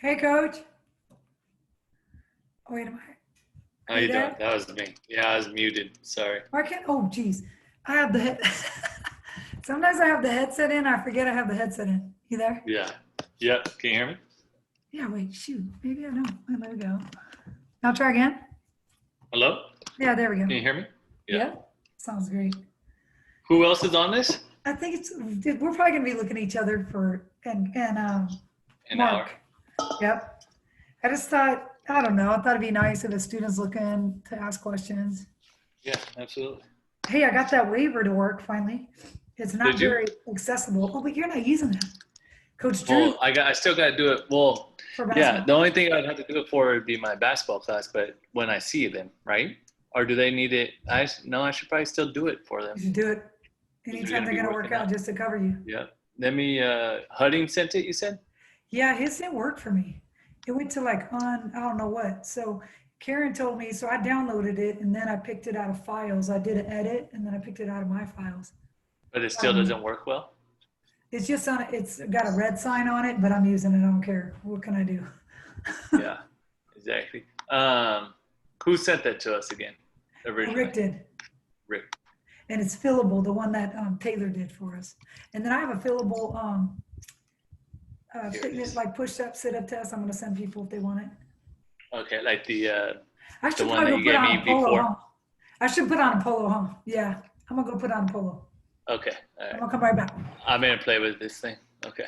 Hey, Coach. Oh, wait a minute. How Are you you doing? there? That was me. Yeah, I was muted. Sorry. Why can't? Oh, geez. I have the head. Sometimes I have the headset in. I forget I have the headset in. You there? Yeah. Yep. Can you hear me? Yeah. Wait. Shoot. Maybe I know. Oh, there we go. I'll try again. Hello? Yeah. There we go. Can you hear me? Yeah. Yep. Sounds great. Who else is on this? I think we're probably gonna be looking at each other for and An hour. Mark. Yep. I just thought I don't know. I thought it'd be nice if a student's looking to ask questions. Yeah, absolutely. Hey, I got that waiver to work finally. It's not Did you? very accessible. Oh, but you're not using that. Coach Drew Well, I still got to do it. Well, for yeah. basketball. The only thing I'd have to do it for would be my basketball class. But when I see them, right? Or do they need it? No. I should probably still do it for them You should do it because we're anytime gonna they're be going to work working out out. just to cover you. Yeah. Let me. Hudding sent it. You said? Yeah, his didn't work for me. It went to like on, I don't know what. So Karen told me, so I downloaded it and then I picked it out of files. I did an edit and then I picked it out of my files. But it still doesn't work well. It's just on, it's got a red sign on it, but I'm using it. I don't care. What can I do? Yeah. Exactly. Who sent that to us again? Originally, Rick did. Rick. And it's fillable, the one that Taylor did for us. And then I have a fillable Here it fitness is. like push up, sit up test. I'm going to send people if they want it. Okay, like the I the should one probably that go you put gave on me a polo, huh? before. I should put on a polo, huh? Yeah, I'm gonna go put on a polo. Okay, all I'm right. gonna come right back. I'm gonna play with this thing. Okay.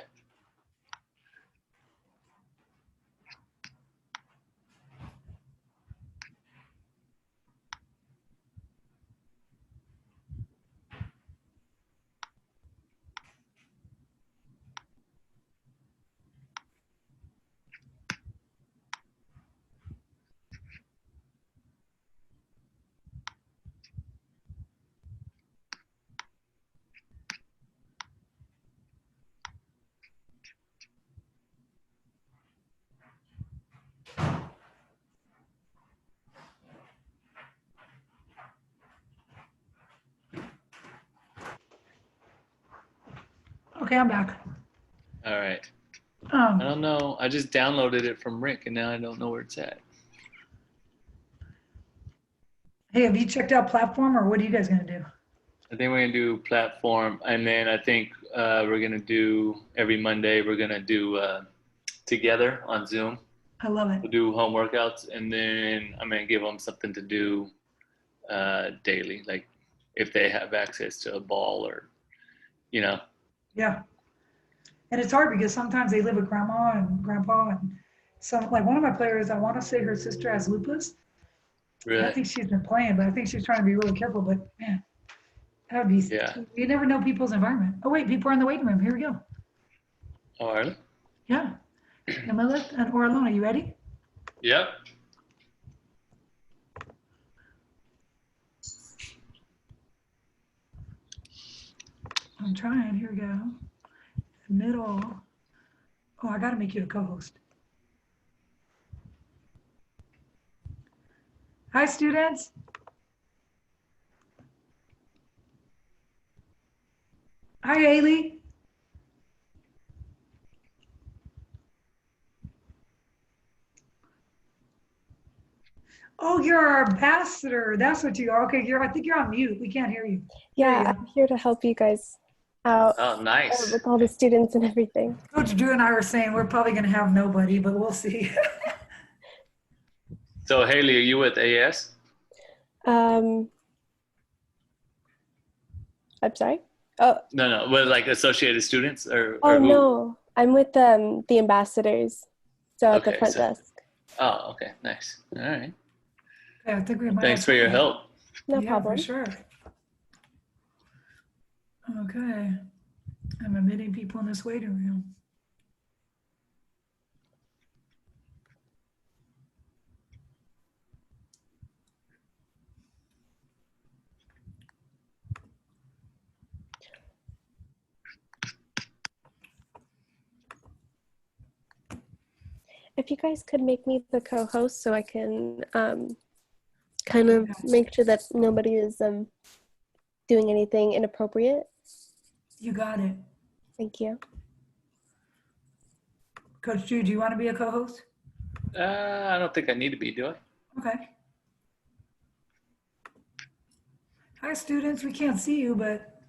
Okay, I'm back. All right. I Um, don't know. I just downloaded it from Rick, and now I don't know where it's at. hey, have you checked out platform or what are you guys gonna do? I think we're gonna do platform, and then I think we're gonna do every Monday. We're gonna do together on Zoom. I love it. We'll do home workouts, and then I'm gonna give them something to do daily, like if they have access to a ball or you know. Yeah, and it's hard because sometimes they live with grandma and grandpa, and some like one of my players. I want to say her sister has lupus, and I Really. think she's been playing, but I think she's trying to be really careful. But man, that would be. Yeah. You never know people's environment. Oh wait, people are in the waiting room. Here we go. Oh, are they? Yeah, Camilla and Orlona, you ready? Yep. I'm trying. Here we go. Middle. Oh, I got to make you a co-host. Hi, students. Hi, Haley. Oh, you're our ambassador. That's what you are. Okay, I think you're on mute. We can't hear you. There you Yeah, go. I'm here to help you guys out Oh, nice. with all the students and everything. Coach Drew and I were saying we're probably going to have nobody, but we'll see. So Haley, are you with AS? Um, I'm sorry. Oh, No, with like Associated Students or who? no, I'm with the ambassadors, so at the Okay, front so desk. oh, okay, nice. All right. Yeah, I think we Well, might thanks have for your somebody. help. No Yeah, for problem. sure. Okay. I'm admitting people in this waiting room. If you guys could make me the co-host so I can kind of make sure that nobody is doing anything inappropriate. You got it. Thank you. Coach Drew, do you want to be a co-host? I don't think I need to be, do I? Okay. Hi, students. We can't see you, but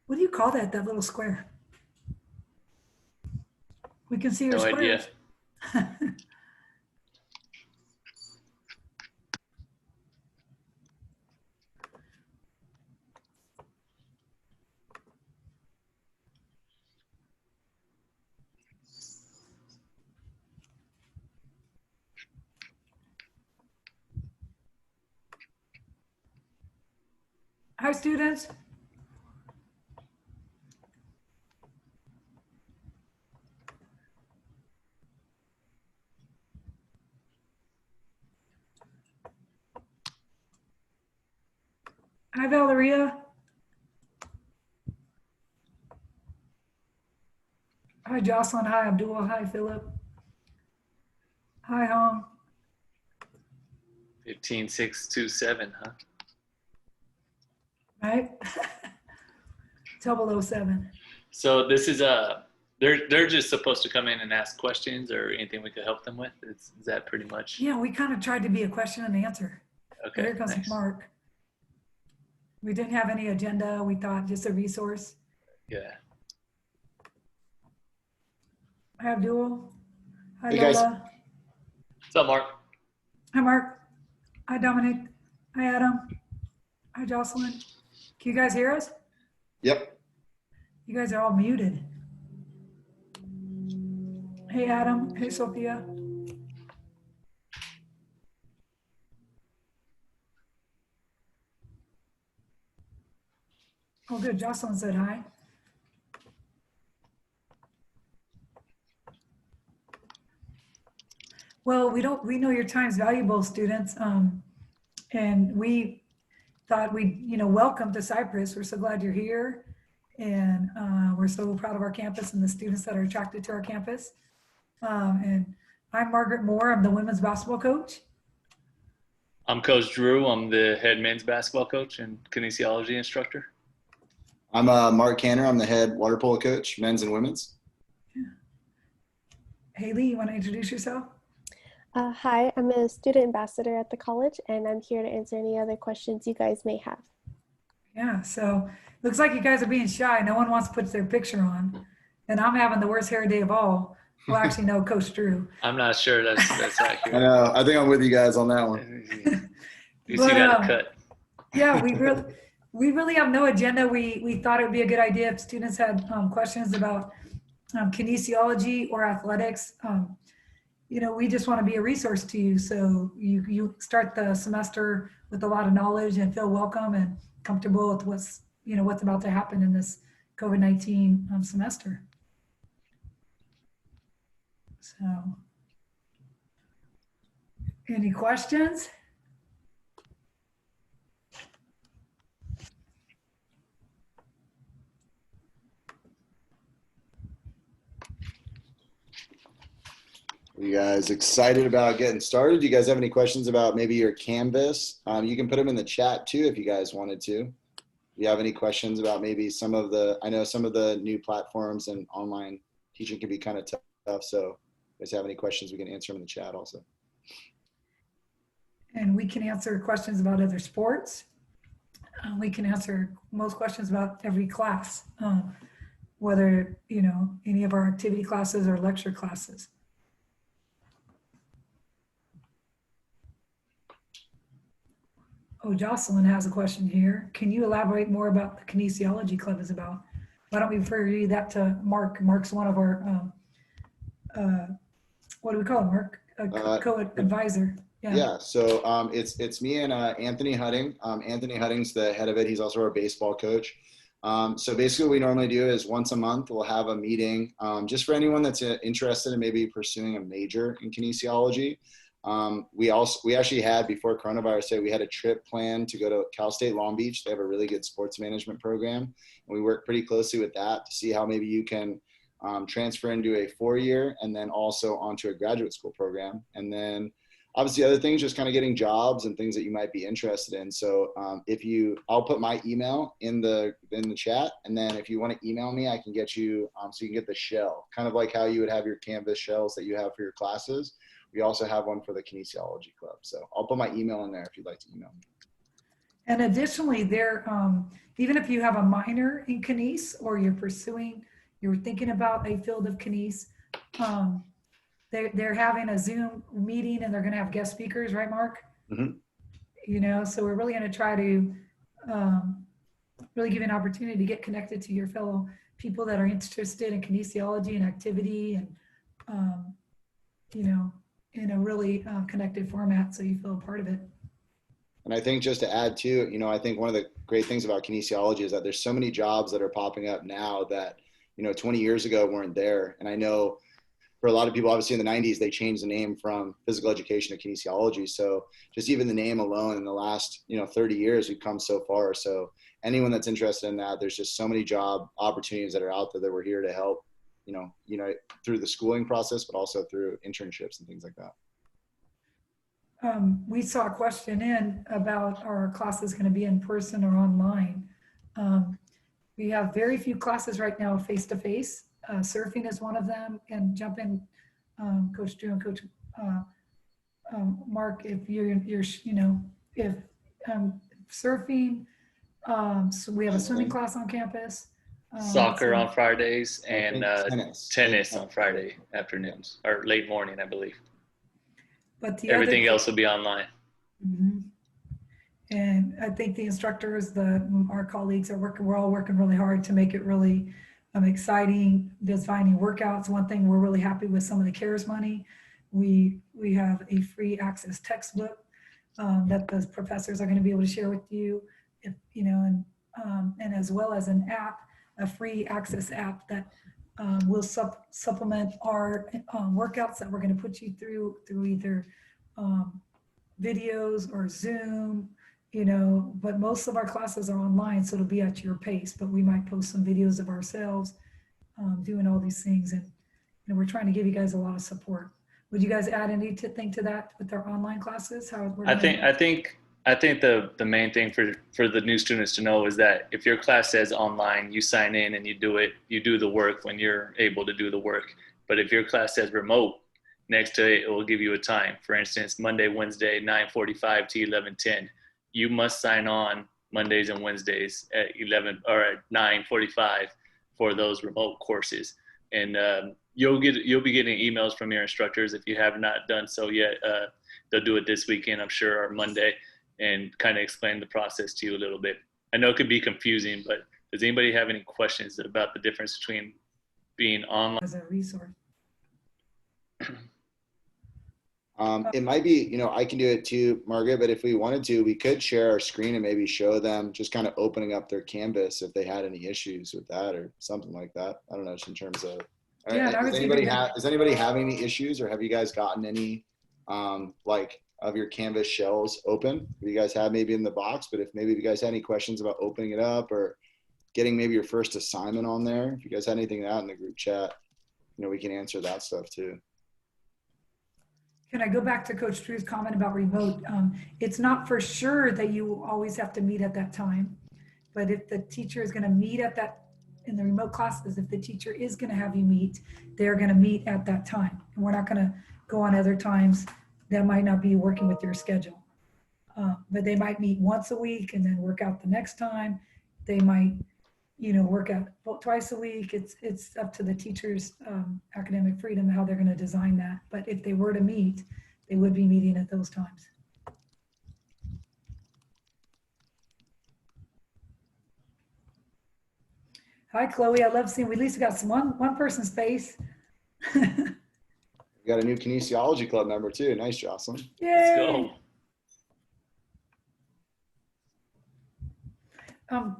what do you call that little square? We can see your No idea. squares. Hi, students. Hi, Valeria. Hi, Jocelyn. Hi, Abdul. Hi, Philip. Hi, Hong. 15627, huh? Right? 007. So this is they're just supposed to come in and ask questions or anything we could help them with. Is that pretty much? Yeah, we kind of tried to be a question and answer. Okay. Here comes Nice. Mark. We didn't have any agenda. We thought just a resource. Yeah. Hi, Abdul. Hi, Hey, guys. Lola. What's up, Mark? Hi, Mark. Hi, Dominic. Hi, Adam. Hi, Jocelyn. Can you guys hear us? Yep. You guys are all muted. Hey, Adam. Hey, Sophia. Oh, good. Jocelyn said hi. Well, we know your time's valuable, students. And we thought we'd, welcome to Cypress. We're so glad you're here. And we're so proud of our campus and the students that are attracted to our campus. And I'm Margaret Moore. I'm the women's basketball coach. I'm Coach Drew. I'm the head men's basketball coach and kinesiology instructor. I'm Mark Canner. I'm the head water polo coach, men's and women's. Yeah. Haley, you want to introduce yourself? Hi, I'm a student ambassador at the college, and I'm here to answer any other questions you guys may have. Yeah, so looks like you guys are being shy. No one wants to put their picture on. And I'm having the worst hair day of all. Well, actually, no, Coach Drew. I'm not sure that's I accurate. know. I think I'm with you guys on that one. You see got a cut. Yeah, we really have no agenda. We thought it would be a good idea if students had questions about kinesiology or athletics. We just want to be a resource to you. So you start the semester with a lot of knowledge and feel welcome and comfortable with what's about to happen in this COVID-19 semester. So, any questions? You guys excited about getting started? Do you guys have any questions about maybe your Canvas? You can put them in the chat too if you guys wanted to. If you have any questions about maybe I know some of the new platforms and online teaching can be kind of tough. So if you guys have any questions, we can answer them in the chat also. And we can answer questions about other sports. We can answer most questions about every class, whether, any of our activity classes or lecture classes. Oh, Jocelyn has a question here. Can you elaborate more about the Kinesiology Club is about? Why don't we refer you that to Mark? Mark's one of our, what do we call him, Mark? Co-advisor. Yeah. So it's me and Anthony Hudding. Anthony Hudding's the head of it. He's also our baseball coach. So basically what we normally do is once a month, we'll have a meeting just for anyone that's interested in maybe pursuing a major in kinesiology. We actually had, before coronavirus hit, we had a trip planned to go to Cal State Long Beach. They have a really good sports management program. And we work pretty closely with that to see how maybe you can transfer into a 4-year and then also onto a graduate school program. And then obviously other things, just kind of getting jobs and things that you might be interested in. So I'll put my email in the chat, and then if you want to email me, I can get you, so you can get the shell, kind of like how you would have your Canvas shells that you have for your classes. We also have one for the Kinesiology Club. So I'll put my email in there if you'd like to email me. And additionally, even if you have a minor in kines or you're thinking about a field of kines, they're having a Zoom meeting and they're going to have guest speakers, right, Mark? Mm-hmm. So we're really going to try to really give you an opportunity to get connected to your fellow people that are interested in kinesiology and activity, and in a really connected format, so you feel a part of it. And I think just to add to, I think one of the great things about kinesiology is that there's so many jobs that are popping up now that, 20 years ago weren't there. And I know for a lot of people, obviously in the 90s, they changed the name from physical education to kinesiology. So just even the name alone in the last, 30 years, we've come so far. So anyone that's interested in that, there's just so many job opportunities that are out there that we're here to help, through the schooling process, but also through internships and things like that. We saw a question in about our classes going to be in person or online. We have very few classes right now face-to-face. Surfing is one of them, and jump in, Coach Drew and Coach Mark, if if surfing, so we have a swimming class on campus. Soccer on Fridays and tennis on Friday afternoons or late morning, I believe. But everything else will be online. Mm-hmm. And I think the instructors, our colleagues we're all working really hard to make it really exciting, designing workouts. One thing we're really happy with, some of the CARES money. We have a free access textbook that the professors are going to be able to share with you, and as well as an app, a free access app that will supplement our workouts that we're going to put you through either videos or Zoom, but most of our classes are online, so it'll be at your pace, but we might post some videos of ourselves doing all these things, and we're trying to give you guys a lot of support. Would you guys add anything to that with our online classes? I think the main thing for the new students to know is that if your class says online, you sign in and you do the work when you're able to do the work. But if your class says remote, next to it will give you a time. For instance, Monday, Wednesday, 9:45 to 11:10. You must sign on Mondays and Wednesdays at 11 or at 9:45 for those remote courses. And you'll be getting emails from your instructors if you have not done so yet. They'll do it this weekend, I'm sure, or Monday, and kind of explain the process to you a little bit. I know it could be confusing, but does anybody have any questions about the difference between being online as a resource? It might be, I can do it too, Margaret, but if we wanted to, we could share our screen and maybe show them just kind of opening up their Canvas if they had any issues with that or something like that. I don't know, just in terms of, does anybody have any issues, or have you guys gotten any, of your Canvas shells open? Have you guys had maybe in the box, but if you guys had any questions about opening it up or getting maybe your first assignment on there, if you guys had anything out in the group chat, we can answer that stuff too. Can I go back to Coach Drew's comment about remote? It's not for sure that you always have to meet at that time, but if the teacher is going to meet in the remote classes, if the teacher is going to have you meet, they're going to meet at that time. And we're not going to go on other times that might not be working with your schedule. But they might meet once a week and then work out the next time. They might, work out twice a week. It's up to the teacher's academic freedom how they're going to design that. But if they were to meet, they would be meeting at those times. Hi, Chloe. I love seeing, we at least got one person's face. We got a new Kinesiology Club member too. Nice, Jocelyn. Yay. Let's go.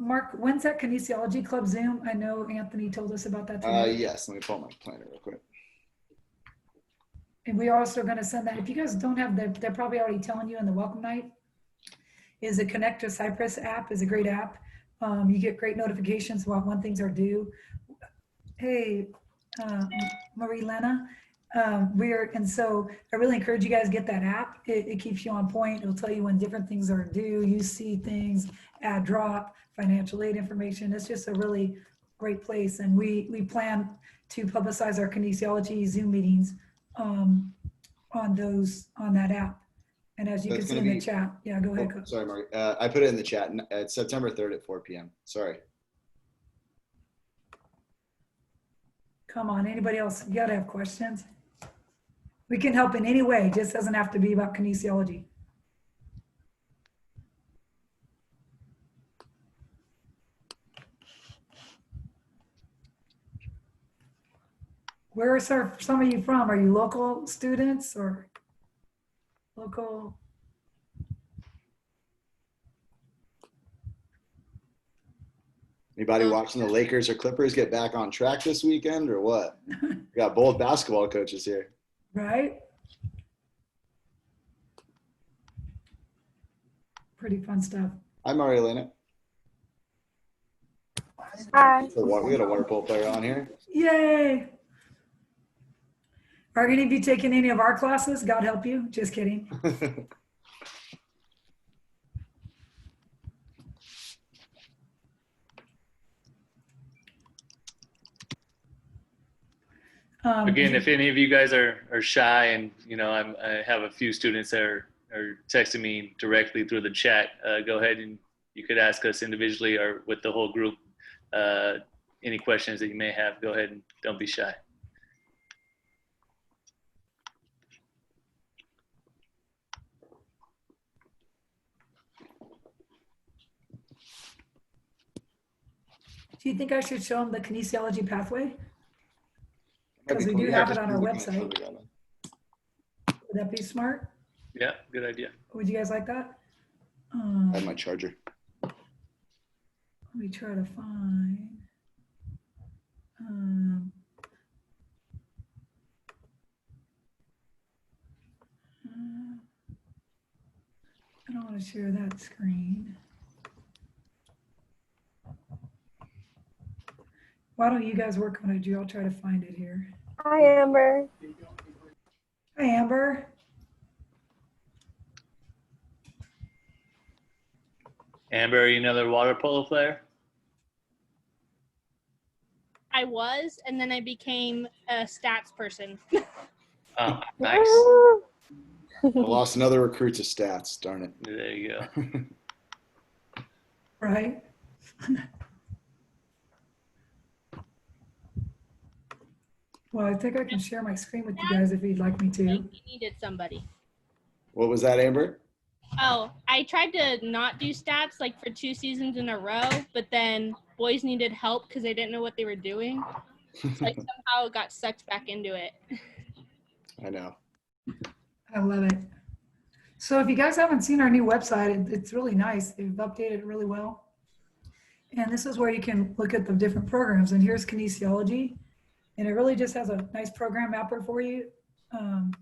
Mark, when's that Kinesiology Club Zoom? I know Anthony told us about that today. Yes, let me pull my planner real quick. And we're also going to send that. If you guys don't have they're probably already telling you in the welcome night, is the Connect to Cypress app is a great app. You get great notifications about when things are due. Hey, Marie Lena, And so I really encourage you guys to get that app. It keeps you on point. It'll tell you when different things are due. You see things, add drop, financial aid information. It's just a really great place. And we plan to publicize our kinesiology Zoom meetings on that app. And as you That's can see in gonna the be- chat, yeah, go ahead. Oh, Coach. sorry, Mark. I put it in the chat. It's September 3rd at 4 p.m. Sorry. Come on, anybody else? You gotta have questions. We can help in any way. It just doesn't have to be about kinesiology. Where are some of you from? Are you local students or local? Anybody watching the Lakers or Clippers get back on track this weekend or what? We got both basketball coaches here. Right? Pretty fun stuff. Hi, Marielena. Hi. We got a water polo player on here. Yay! Are any of you taking any of our classes? God help you. Just kidding. Again, if any of you guys are shy, and I have a few students that are texting me directly through the chat, go ahead and you could ask us individually or with the whole group any questions that you may have. Go ahead and don't be shy. Do you think I should show them the kinesiology pathway? That'd be Because we cool. do Yeah, have just it on be our looking at website. something on it. Would that be smart? Yeah, good idea. Would you guys like that? I have my charger. Let me try to find. I don't want to share that screen. Why don't you guys work on it, I'll try to find it here. Hi, Amber. Hi, Amber. Amber, are you another water polo player? I was, and then I became a stats person. Oh, nice. I lost another recruit to stats. Darn it. There you go. Right? Well, I think I can share my screen with you guys if you'd like me Like, to. you needed somebody. What was that, Amber? Oh, I tried to not do stats like for 2 seasons in a row, but then boys needed help because they didn't know what they were doing. So I somehow got sucked back into it. I know. I love it. So if you guys haven't seen our new website, it's really nice. They've updated it really well. And this is where you can look at the different programs. And here's kinesiology. And it really just has a nice program mapper for you. And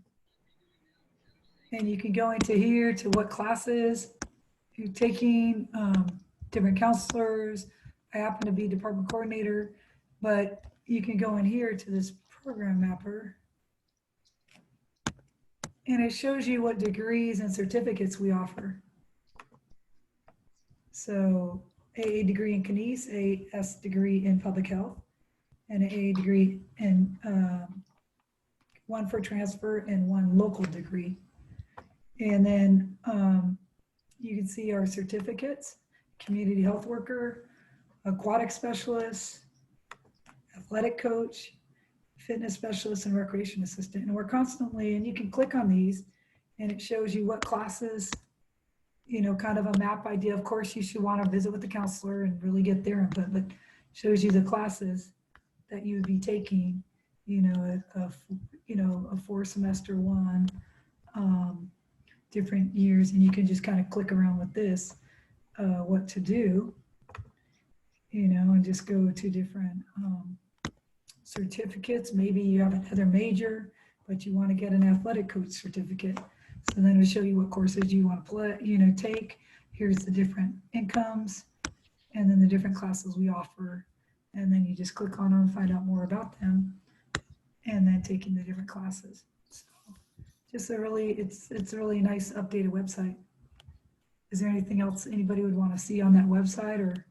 you can go into here to what classes you're taking, different counselors. I happen to be department coordinator, but you can go in here to this program mapper. And it shows you what degrees and certificates we offer. So AA degree in Kines, AS degree in public health, and an AA degree in one for transfer and one local degree. And then you can see our certificates: community health worker, aquatic specialist, athletic coach, fitness specialist, and recreation assistant. And we're constantly, and you can click on these and it shows you what classes, kind of a map idea. Of course, you should want to visit with the counselor and really get their input, but shows you the classes that you would be taking, a 4-semester one, different years. And you can just kind of click around with this, what to do, and just go to different certificates. Maybe you have another major, but you want to get an athletic coach certificate. So then it'll show you what courses you want to take. Here's the different incomes and then the different classes we offer. And then you just click on them, find out more about them. And then and taking the different classes. So just it's a really nice updated website. Is there anything else anybody would want to see on that website or?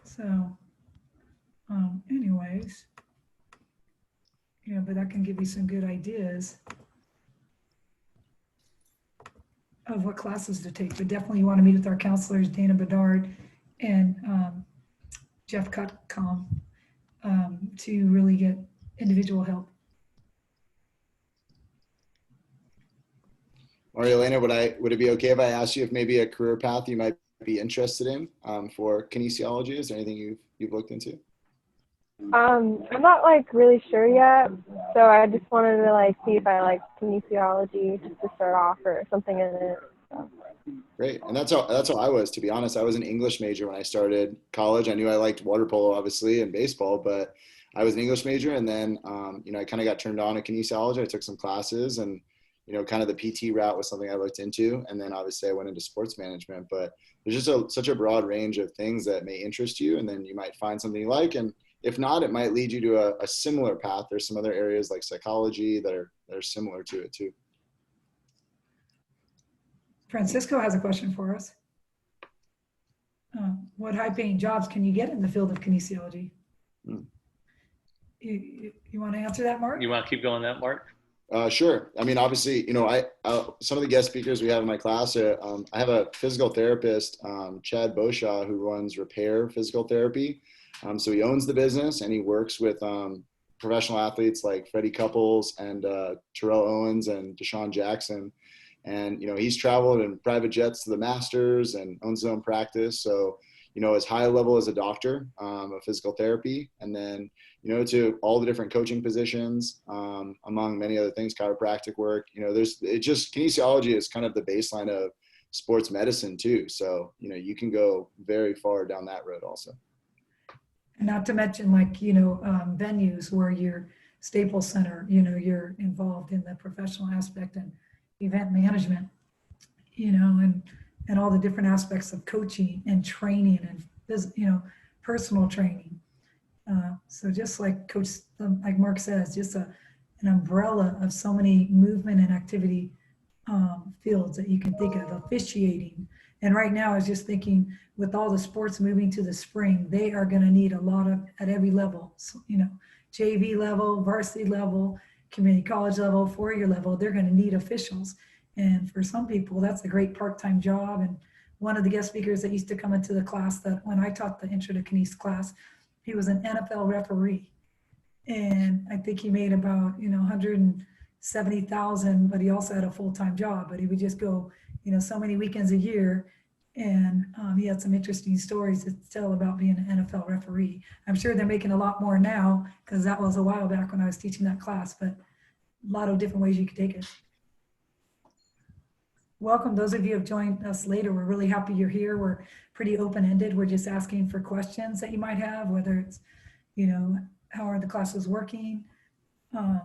So, anyways, but that can give you some good ideas of what classes to take. But definitely you want to meet with our counselors, Dana Bedard and Jeff Cutcom, to really get individual help. Marielena, would it be okay if I asked you if maybe a career path you might be interested in for kinesiology? Is there anything you've looked into? I'm not like really sure yet, so I just wanted to like see if I like kinesiology just to start off or something in it. So. Great, and that's how I was, to be honest. I was an English major when I started college. I knew I liked water polo, obviously, and baseball, but I was an English major, and then I kind of got turned on to kinesiology. I took some classes, and kind of the PT route was something I looked into, and then obviously I went into sports management. But there's just such a broad range of things that may interest you, and then you might find something you like, and if not, it might lead you to a similar path. There's some other areas like psychology that are similar to it too. Francisco has a question for us. What high-paying jobs can you get in the field of kinesiology? You want to answer that, Mark? You want to keep going that, Mark? Sure. I mean, obviously, some of the guest speakers we have in my class, I have a physical therapist, Chad Beauchamp, who runs Repair Physical Therapy. So he owns the business and he works with professional athletes like Freddie Couples and Terrell Owens and Deshaun Jackson. And, he's traveled in private jets to the Masters and owns his own practice. So, as high level as a doctor of physical therapy, and then, to all the different coaching positions, among many other things, chiropractic work, kinesiology is kind of the baseline of sports medicine too. So, you can go very far down that road also. And not to mention venues where you're Staples Center, you're involved in the professional aspect and event management, and all the different aspects of coaching and training and, personal training. So just like like Mark says, just an umbrella of so many movement and activity fields that you can think of, officiating. And right now I was just thinking with all the sports moving to the spring, they are going to need a lot of at every level. So, JV level, varsity level, community college level, 4-year level, they're going to need officials. And for some people, that's a great part-time job. And one of the guest speakers that used to come into the class, that when I taught the Intro to Kines class, he was an NFL referee. And I think he made about, 170,000, but he also had a full-time job. But he would just go, so many weekends a year. And he had some interesting stories to tell about being an NFL referee. I'm sure they're making a lot more now, because that was a while back when I was teaching that class, but a lot of different ways you could take it. Welcome, those of you who have joined us later. We're really happy you're here. We're pretty open-ended. We're just asking for questions that you might have, whether it's, how are the classes working? We're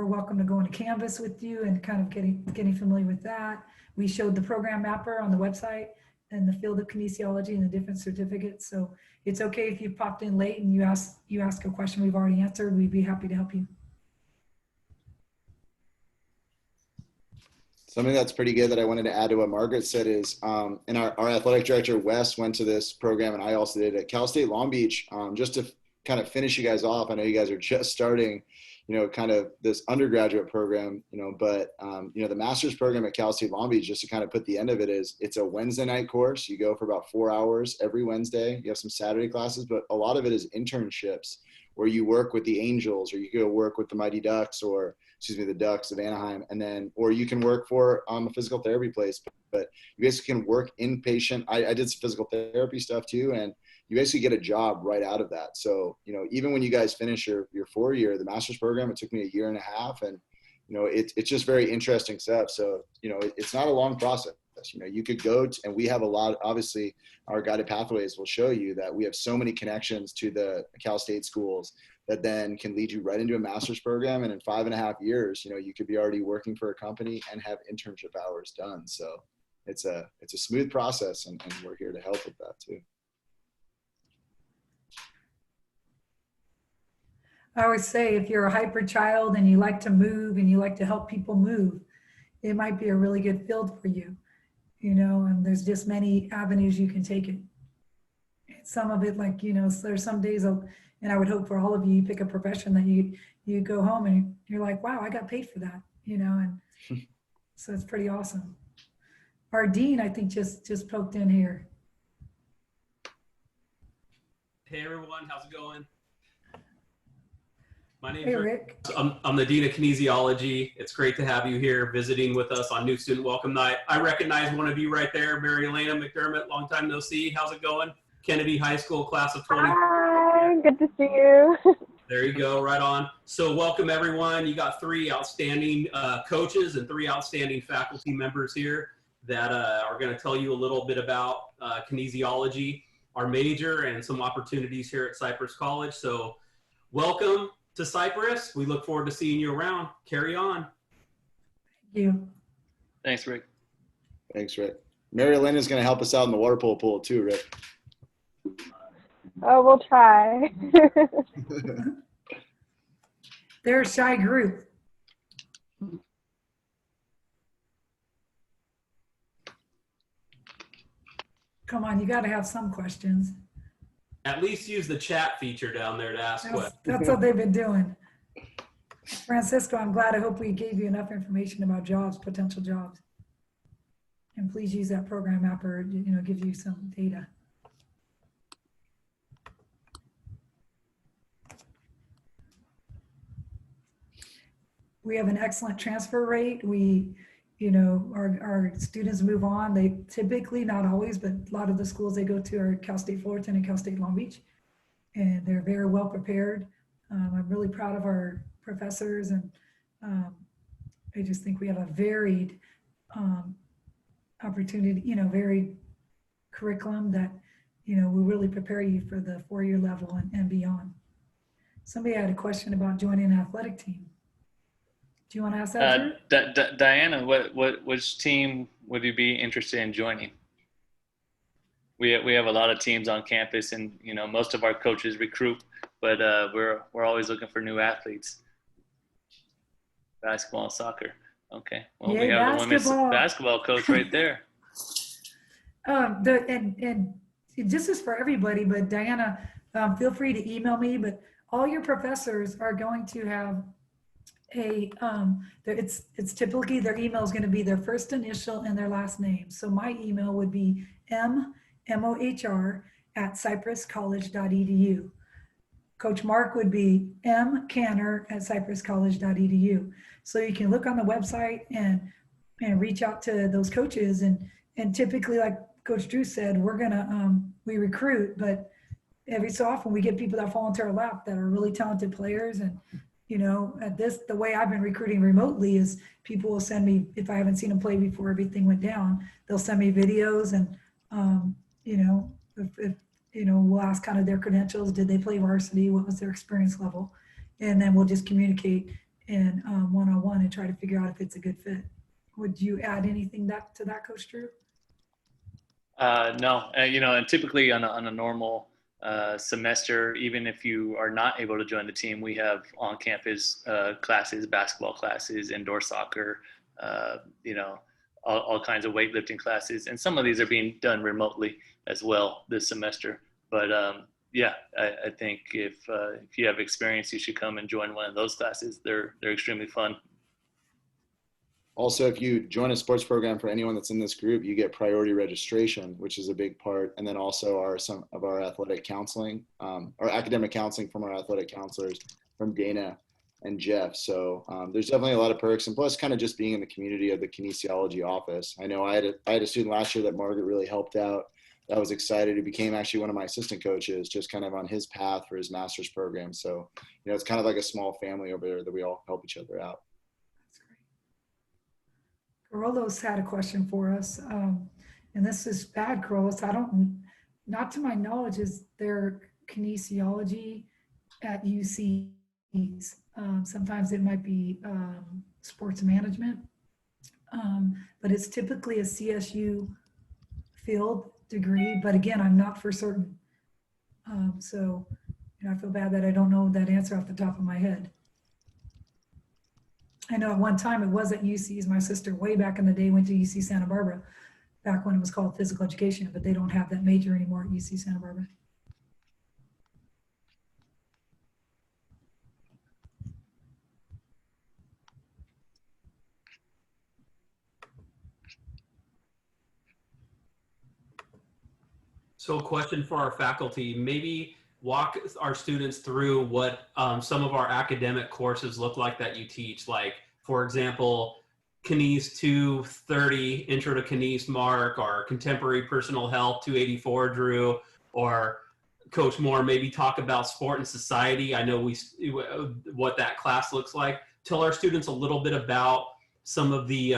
welcome to go into Canvas with you and kind of getting familiar with that. We showed the program mapper on the website and the field of kinesiology and the different certificates. So it's okay if you popped in late and you ask a question we've already answered. We'd be happy to help you. Something that's pretty good that I wanted to add to what Margaret said is, and our athletic director, Wes, went to this program, and I also did at Cal State Long Beach, just to kind of finish you guys off. I know you guys are just starting, kind of this undergraduate program, but, the master's program at Cal State Long Beach, just to kind of put the end of it, is it's a Wednesday night course. You go for about 4 hours every Wednesday. You have some Saturday classes, but a lot of it is internships where you work with the Angels, or you go work with the Mighty Ducks, or the Ducks of Anaheim, and then, or you can work for a physical therapy place, but you basically can work inpatient. I did some physical therapy stuff too, and you basically get a job right out of that. So, even when you guys finish your 4-year, the master's program, it took me 1.5 years, and, it's just very interesting stuff. So, it's not a long process. You could go and we have a lot, obviously our guided pathways will show you that we have so many connections to the Cal State schools that then can lead you right into a master's program. And in 5.5 years, you could be already working for a company and have internship hours done. So it's a smooth process, and we're here to help with that too. I always say if you're a hyper child and you like to move and you like to help people move, it might be a really good field for you, and there's just many avenues you can take it. Some of it, like, so there's some days and I would hope for all of you, you pick a profession that you go home and you're like, wow, I got paid for that, and so it's pretty awesome. Our dean, I think, just poked in here. Hey everyone, how's it going? My name's Hey, Rick. I'm the Dean of Kinesiology. It's great to have you here visiting with us on New Student Welcome Night. I recognize one of you right there, Mary Elena McDermott, long time no see. How's it going? Kennedy High School, class of 20. Hi, good to see you. There you go, right on. So welcome everyone. You got 3 outstanding coaches and 3 outstanding faculty members here that are going to tell you a little bit about kinesiology, our major, and some opportunities here at Cypress College. So welcome to Cypress. We look forward to seeing you around. Carry on. Thank you. Thanks, Rick. Thanks, Rick. Mary Lynn is going to help us out in the water polo pool too, Rick. Oh, we'll try. They're a shy group. Come on, you got to have some questions. At least use the chat feature down there to ask questions. That's what they've been doing. Francisco, I'm glad. I hope we gave you enough information about jobs, potential jobs. And please use that program app, or give you some data. We have an excellent transfer rate. Our students move on. They typically, not always, but a lot of the schools they go to are Cal State Fullerton and Cal State Long Beach, and they're very well prepared. I'm really proud of our professors, and I just think we have a varied opportunity, varied curriculum that, will really prepare you for the 4-year level and beyond. Somebody had a question about joining an athletic team. Do you want to ask that, Drew? Diana, which team would you be interested in joining? We have a lot of teams on campus, and most of our coaches recruit, but we're always looking for new athletes. Basketball and soccer. Okay. Well, we have the women's basketball coach right there. And this is for everybody, but Diana, feel free to email me. But all your professors are going to have it's typically their email is going to be their first initial and their last name. So my email would be mohr@cypresscollege.edu. Coach Mark would be mcanner@cypresscollege.edu. So you can look on the website and reach out to those coaches. And typically, like Coach Drew said, we recruit, but every so often we get people that fall into our lap that are really talented players. And the way I've been recruiting remotely is people will send me, if I haven't seen them play before everything went down, they'll send me videos, and we'll ask kind of their credentials. Did they play varsity? What was their experience level? And then we'll just communicate in one-on-one and try to figure out if it's a good fit. Would you add anything to that, Coach Drew? No, and typically on a normal semester, even if you are not able to join the team, we have on-campus classes, basketball classes, indoor soccer, all kinds of weightlifting classes, and some of these are being done remotely as well this semester. But I think if you have experience, you should come and join one of those classes. They're extremely fun. Also, if you join a sports program for anyone that's in this group, you get priority registration, which is a big part. And then also some of our athletic counseling, our academic counseling from our athletic counselors, from Dana and Jeff. So there's definitely a lot of perks. And plus kind of just being in the community of the kinesiology office. I know I had a student last year that Margaret really helped out. That was excited. He became actually one of my assistant coaches, just kind of on his path for his master's program. So, it's kind of like a small family over there that we all help each other out. Carlos had a question for us, and this is bad, Carlos. Not to my knowledge, is there kinesiology at UCs? Sometimes it might be sports management. but it's typically a CSU field degree. But again, I'm not for certain. So, you know, I feel bad that I don't know that answer off the top of my head. I know at one time it was at UC's. My sister way back in the day went to UC Santa Barbara, back when it was called physical education, but they don't have that major anymore at UC Santa Barbara. So, a question for our faculty, maybe walk our students through what some of our academic courses look like that you teach. Like, for example, Kines 230, Intro to Kines, Mark, or Contemporary Personal Health 284, Drew, or Coach Moore, maybe talk about sport and society. I know what that class looks like. Tell our students a little bit about some of the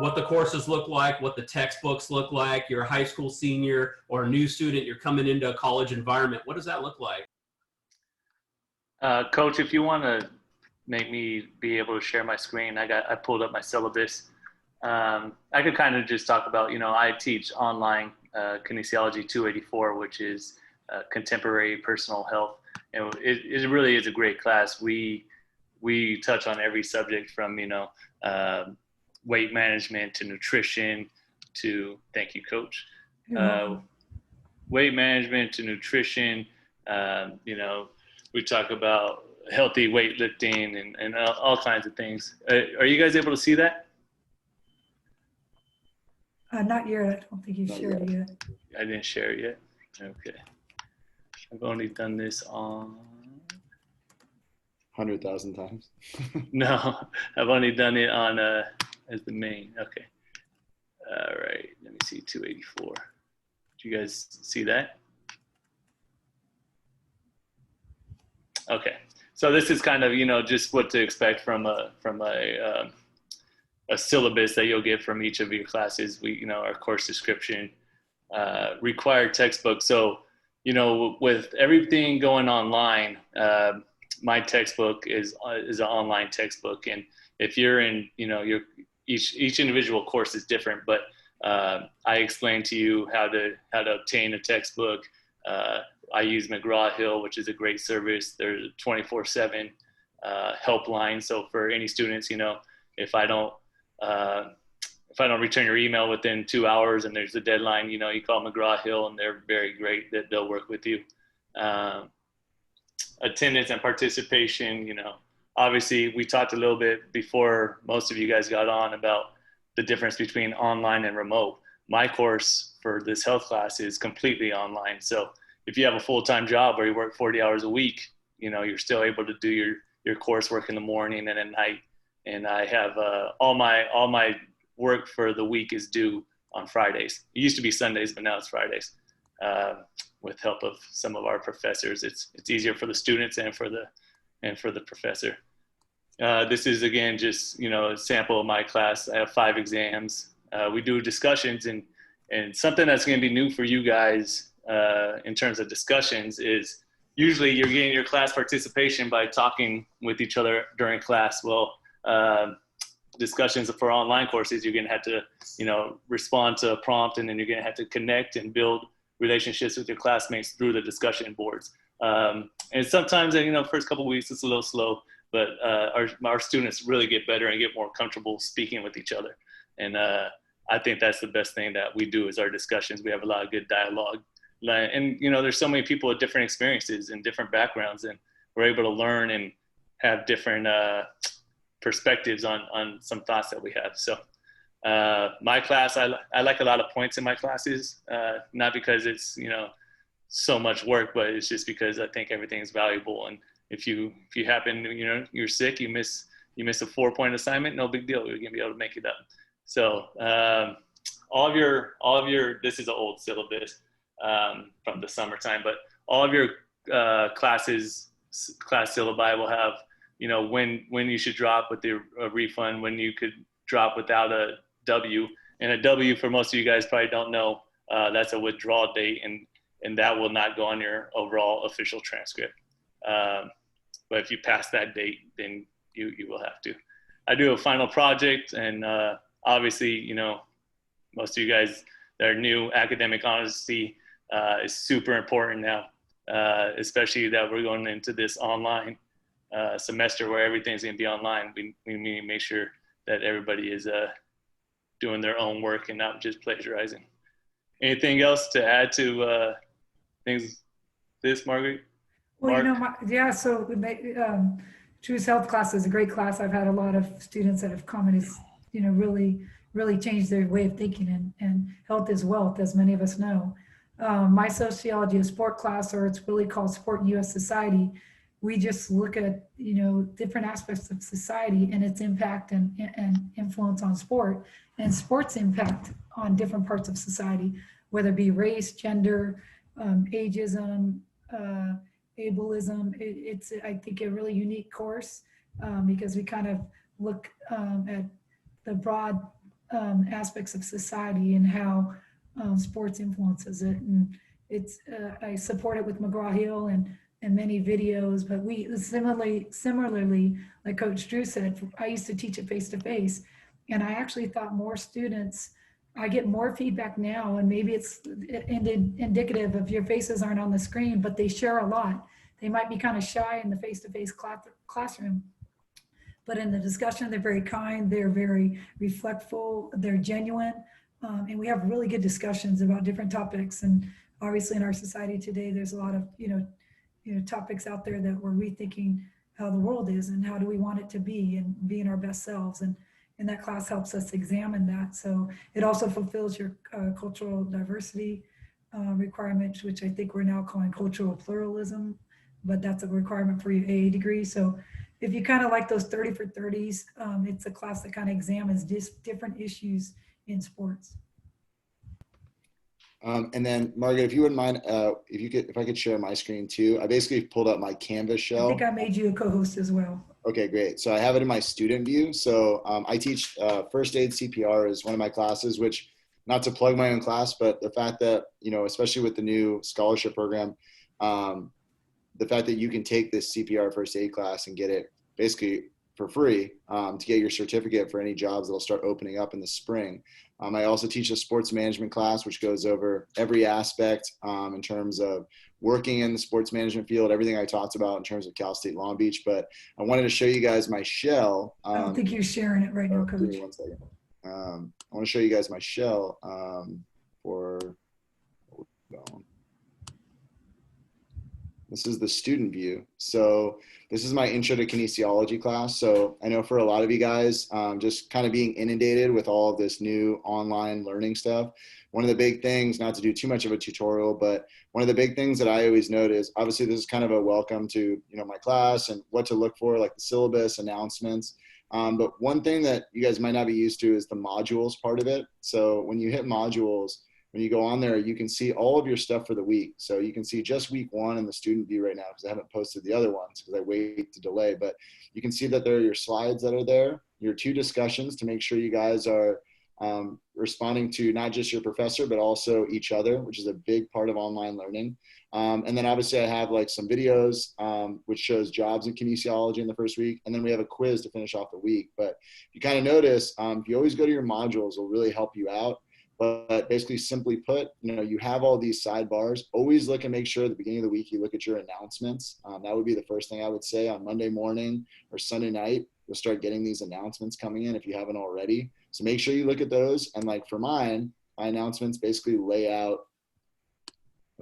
what the courses look like, what the textbooks look like. You're a high school senior or a new student, you're coming into a college environment. What does that look like? Coach, if you want to make me be able to share my screen, I pulled up my syllabus. I could kind of just talk about, you know, I teach online Kinesiology 284, which is contemporary personal health. And it really is a great class. We touch on every subject from, you know, weight management to nutrition to, thank you, Coach, weight management to nutrition. You know, we talk about healthy weightlifting and all kinds of things. Are you guys able to see that? Not yet. I don't think you shared it yet. I didn't share it yet. Okay. I've only done this on 100,000 times. No, I've only done it on as the main. Okay. All right. Let me see. 284. Do you guys see that? Okay. So this is kind of, you know, just what to expect from a syllabus that you'll get from each of your classes. We, you know, our course description, required textbook. So, you know, with everything going online, my textbook is an online textbook, and if you're in, you know, each individual course is different, but I explain to you how to obtain a textbook. I use McGraw-Hill, which is a great service. There's a 24/7 helpline. So for any students, you know, if I don't return your email within 2 hours and there's a deadline, you know, you call McGraw-Hill and they're very great that they'll work with you. Attendance and participation, you know, obviously we talked a little bit before most of you guys got on about the difference between online and remote. My course for this health class is completely online. So if you have a full-time job where you work 40 hours a week, you know, you're still able to do your coursework in the morning and at night. And I have all my work for the week is due on Fridays. It used to be Sundays, but now it's Fridays. With help of some of our professors, it's easier for the students and for the professor. This is again just, you know, a sample of my class. I have 5 exams. We do discussions, and something that's going to be new for you guys in terms of discussions is usually you're getting your class participation by talking with each other during class. Well, discussions for online courses, you're going to have to, you know, respond to a prompt, and then you're going to have to connect and build relationships with your classmates through the discussion boards. And sometimes, you know, first couple of weeks it's a little slow, but our students really get better and get more comfortable speaking with each other. And I think that's the best thing that we do is our discussions. We have a lot of good dialogue. And, you know, there's so many people with different experiences and different backgrounds, and we're able to learn and have different perspectives on some thoughts that we have. So my class, I like a lot of points in my classes, not because it's, you know, so much work, but it's just because I think everything is valuable. And if you happen, you know, you're sick, you miss a 4-point assignment, no big deal. You're gonna be able to make it up. So all of your, this is an old syllabus from the summertime, but all of your class syllabi will have, you know, when you should drop with the refund, when you could drop without a W. And a W, for most of you guys probably don't know, that's a withdrawal date, and that will not go on your overall official transcript. But if you pass that date, then you will have to. I do a final project, and obviously, you know, most of you guys that are new, academic honesty is super important now, especially that we're going into this online semester where everything's going to be online. We need to make sure that everybody is doing their own work and not just plagiarizing. Anything else to add to things? This, Margaret? Well, you know, Mark? yeah, so Choose Health class is a great class. I've had a lot of students that have commented, you know, really changed their way of thinking, and health is wealth, as many of us know. My sociology of sport class, or it's really called Sport in U.S. Society, we just look at, you know, different aspects of society and its impact and influence on sport, and sports impact on different parts of society, whether it be race, gender, ageism, ableism. It's, I think, a really unique course because we kind of look at the broad aspects of society and how sports influences it. And it's, I support it with McGraw-Hill and many videos, but we similarly, like Coach Drew said, I used to teach it face-to-face, and I actually thought more students, I get more feedback now, and maybe it's indicative of your faces aren't on the screen, but they share a lot. They might be kind of shy in the face-to-face classroom, but in the discussion, they're very kind, they're very reflectful, they're genuine, and we have really good discussions about different topics. And obviously in our society today, there's a lot of, you know, topics out there that we're rethinking how the world is and how do we want it to be, and being our best selves. And that class helps us examine that. So it also fulfills your cultural diversity requirements, which I think we're now calling cultural pluralism, but that's a requirement for your AA degree. So if you kind of like those 30 for 30s, it's a class that kind of examines different issues in sports. And then Margaret, if you wouldn't mind, if I could share my screen too. I basically pulled up my Canvas shell. I think I made you a co-host as well. Okay, great. So I have it in my student view. So I teach first aid CPR is one of my classes, which, not to plug my own class, but the fact that, you know, especially with the new scholarship program, the fact that you can take this CPR first aid class and get it basically for free to get your certificate for any jobs that'll start opening up in the spring. I also teach a sports management class, which goes over every aspect in terms of working in the sports management field, everything I talked about in terms of Cal State Long Beach. But I wanted to show you guys my shell. I don't think you're sharing it right now, Coach. Give me 1 second. I want to show you guys my shell for, this is the student view. So this is my intro to kinesiology class. So I know for a lot of you guys, just kind of being inundated with all of this new online learning stuff. One of the big things, not to do too much of a tutorial, but one of the big things that I always note is, obviously this is kind of a welcome to, you know, my class and what to look for, like the syllabus, announcements. But one thing that you guys might not be used to is the modules part of it. So when you hit modules, when you go on there, you can see all of your stuff for the week. So you can see just week 1 in the student view right now, because I haven't posted the other ones because I wait to delay. But you can see that there are your slides that are there, your 2 discussions to make sure you guys are responding to not just your professor, but also each other, which is a big part of online learning. And then obviously I have like some videos, which shows jobs in kinesiology in the first week. And then we have a quiz to finish off the week. But you kind of notice, if you always go to your modules, it'll really help you out. But basically, simply put, you know, you have all these sidebars. Always look and make sure at the beginning of the week you look at your announcements. That would be the first thing I would say. On Monday morning or Sunday night, you'll start getting these announcements coming in if you haven't already. So make sure you look at those. And like for mine, my announcements basically lay out.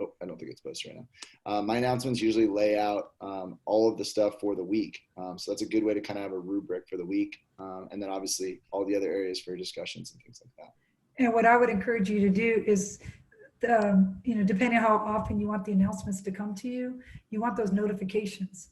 Oh, I don't think it's posted right now. My announcements usually lay out all of the stuff for the week. So that's a good way to kind of have a rubric for the week. And then obviously all the other areas for discussions and things like that. And what I would encourage you to do is, you know, depending on how often you want the announcements to come to you, you want those notifications.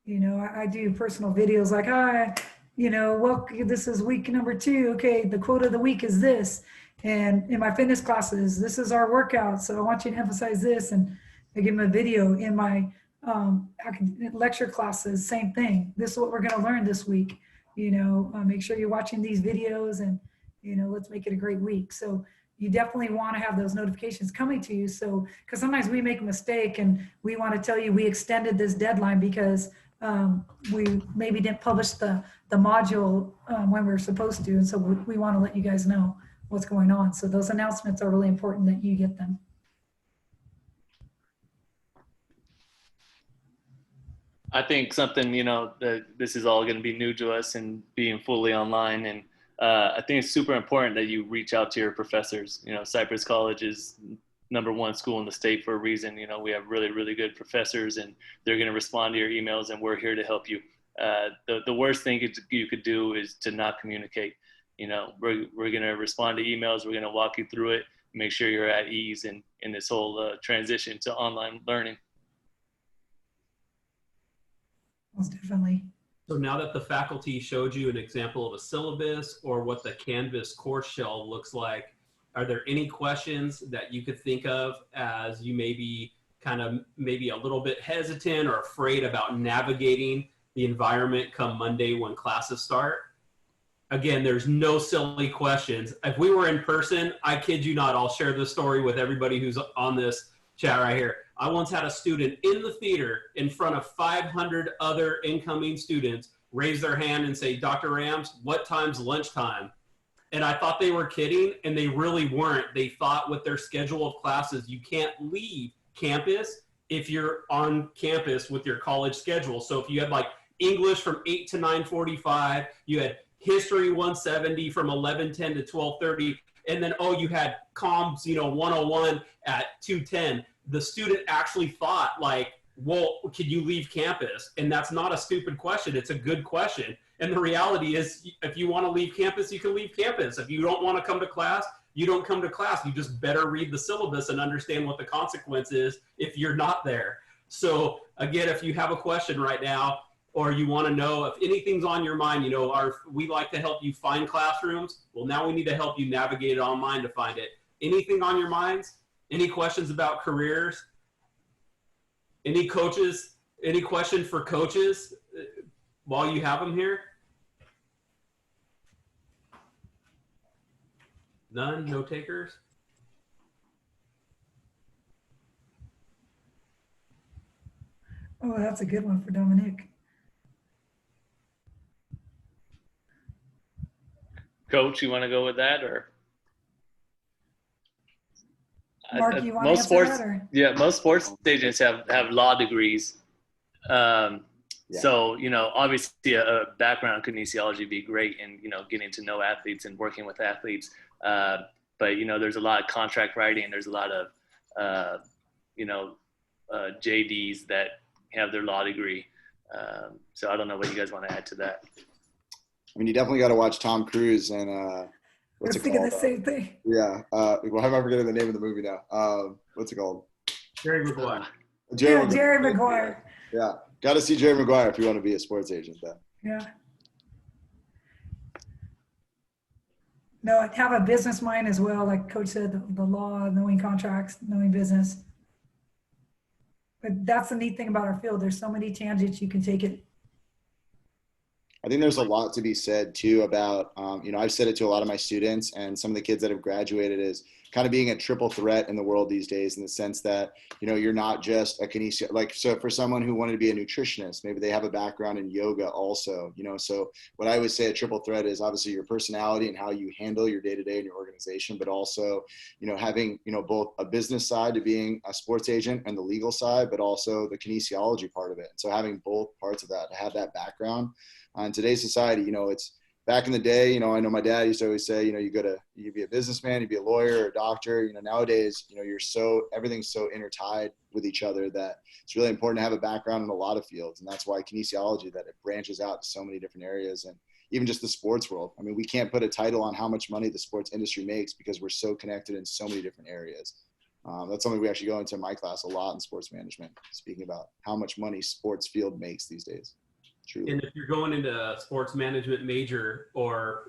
You know, I do personal videos like, hi, you know, well, this is week number 2. Okay, the quote of the week is this. And in my fitness classes, this is our workout. So I want you to emphasize this. And I give them a video. In my lecture classes, same thing. This is what we're going to learn this week. You know, make sure you're watching these videos, and you know, let's make it a great week. So you definitely want to have those notifications coming to you. So, because sometimes we make a mistake and we want to tell you we extended this deadline because we maybe didn't publish the module when we were supposed to. And so we want to let you guys know what's going on. So those announcements are really important that you get them. I think something, that this is all going to be new to us and being fully online. And I think it's super important that you reach out to your professors. Cypress College is #1 school in the state for a reason. We have really, really good professors, and they're going to respond to your emails, and we're here to help you. The worst thing you could do is to not communicate. We're going to respond to emails. We're going to walk you through it, make sure you're at ease in this whole transition to online learning. Most definitely. So now that the faculty showed you an example of a syllabus or what the Canvas course shell looks like, are there any questions that you could think of as you maybe a little bit hesitant or afraid about navigating the environment come Monday when classes start? Again, there's no silly questions. If we were in person, I kid you not, I'll share this story with everybody who's on this chat right here. I once had a student in the theater in front of 500 other incoming students raise their hand and say, "Dr. Rams, what time's lunchtime?" And I thought they were kidding, and they really weren't. They thought with their schedule of classes, you can't leave campus if you're on campus with your college schedule. So if you had like English from 8 to 9:45, you had History 170 from 11:10 to 12:30, and then, you had comms, 101 at 2:10. The student actually thought like, well, can you leave campus? And that's not a stupid question. It's a good question. And the reality is, if you want to leave campus, you can leave campus. If you don't want to come to class, you don't come to class. You just better read the syllabus and understand what the consequence is if you're not there. So again, if you have a question right now, or you want to know if anything's on your mind, we like to help you find classrooms. Well, now we need to help you navigate it online to find it. Anything on your minds? Any questions about careers? Any coaches? Any question for coaches while you have them here? None? No takers? Oh, that's a good one for Dominic. Coach, you want to go with that, or? Mark, you want to answer that, or? Yeah, most sports agents have law degrees. So, obviously a background in kinesiology would be great in, getting to know athletes and working with athletes. But, there's a lot of contract writing. There's a lot of, JDs that have their law degree. So I don't know what you guys want to add to that. I mean, you definitely got to watch Tom Cruise and what's it thinking called? the same thing. Yeah. Well, how am I forgetting the name of the movie now? What's it called? Jerry Maguire. Jerry Maguire. Yeah. Got to see Jerry Maguire if you want to be a sports agent then. Yeah. No, have a business mind as well. Like Coach said, the law, knowing contracts, knowing business. But that's the neat thing about our field. There's so many tangents you can take it. I think there's a lot to be said too about, I've said it to a lot of my students and some of the kids that have graduated is kind of being a triple threat in the world these days in the sense that, you're not just a kinesiologist. So for someone who wanted to be a nutritionist, maybe they have a background in yoga also, so what I would say a triple threat is obviously your personality and how you handle your day-to-day in your organization, but also, having, both a business side to being a sports agent and the legal side, but also the kinesiology part of it. And so having both parts of that, to have that background. In today's society, it's back in the day, I know my dad used to always say, you be a businessman, you be a lawyer or a doctor, nowadays, everything's so intertied with each other that it's really important to have a background in a lot of fields. And that's why kinesiology, that it branches out to so many different areas and even just the sports world. I mean, we can't put a title on how much money the sports industry makes because we're so connected in so many different areas. That's something we actually go into in my class a lot in sports management, speaking about how much money sports field makes these days. Truly. And if you're going into a sports management major or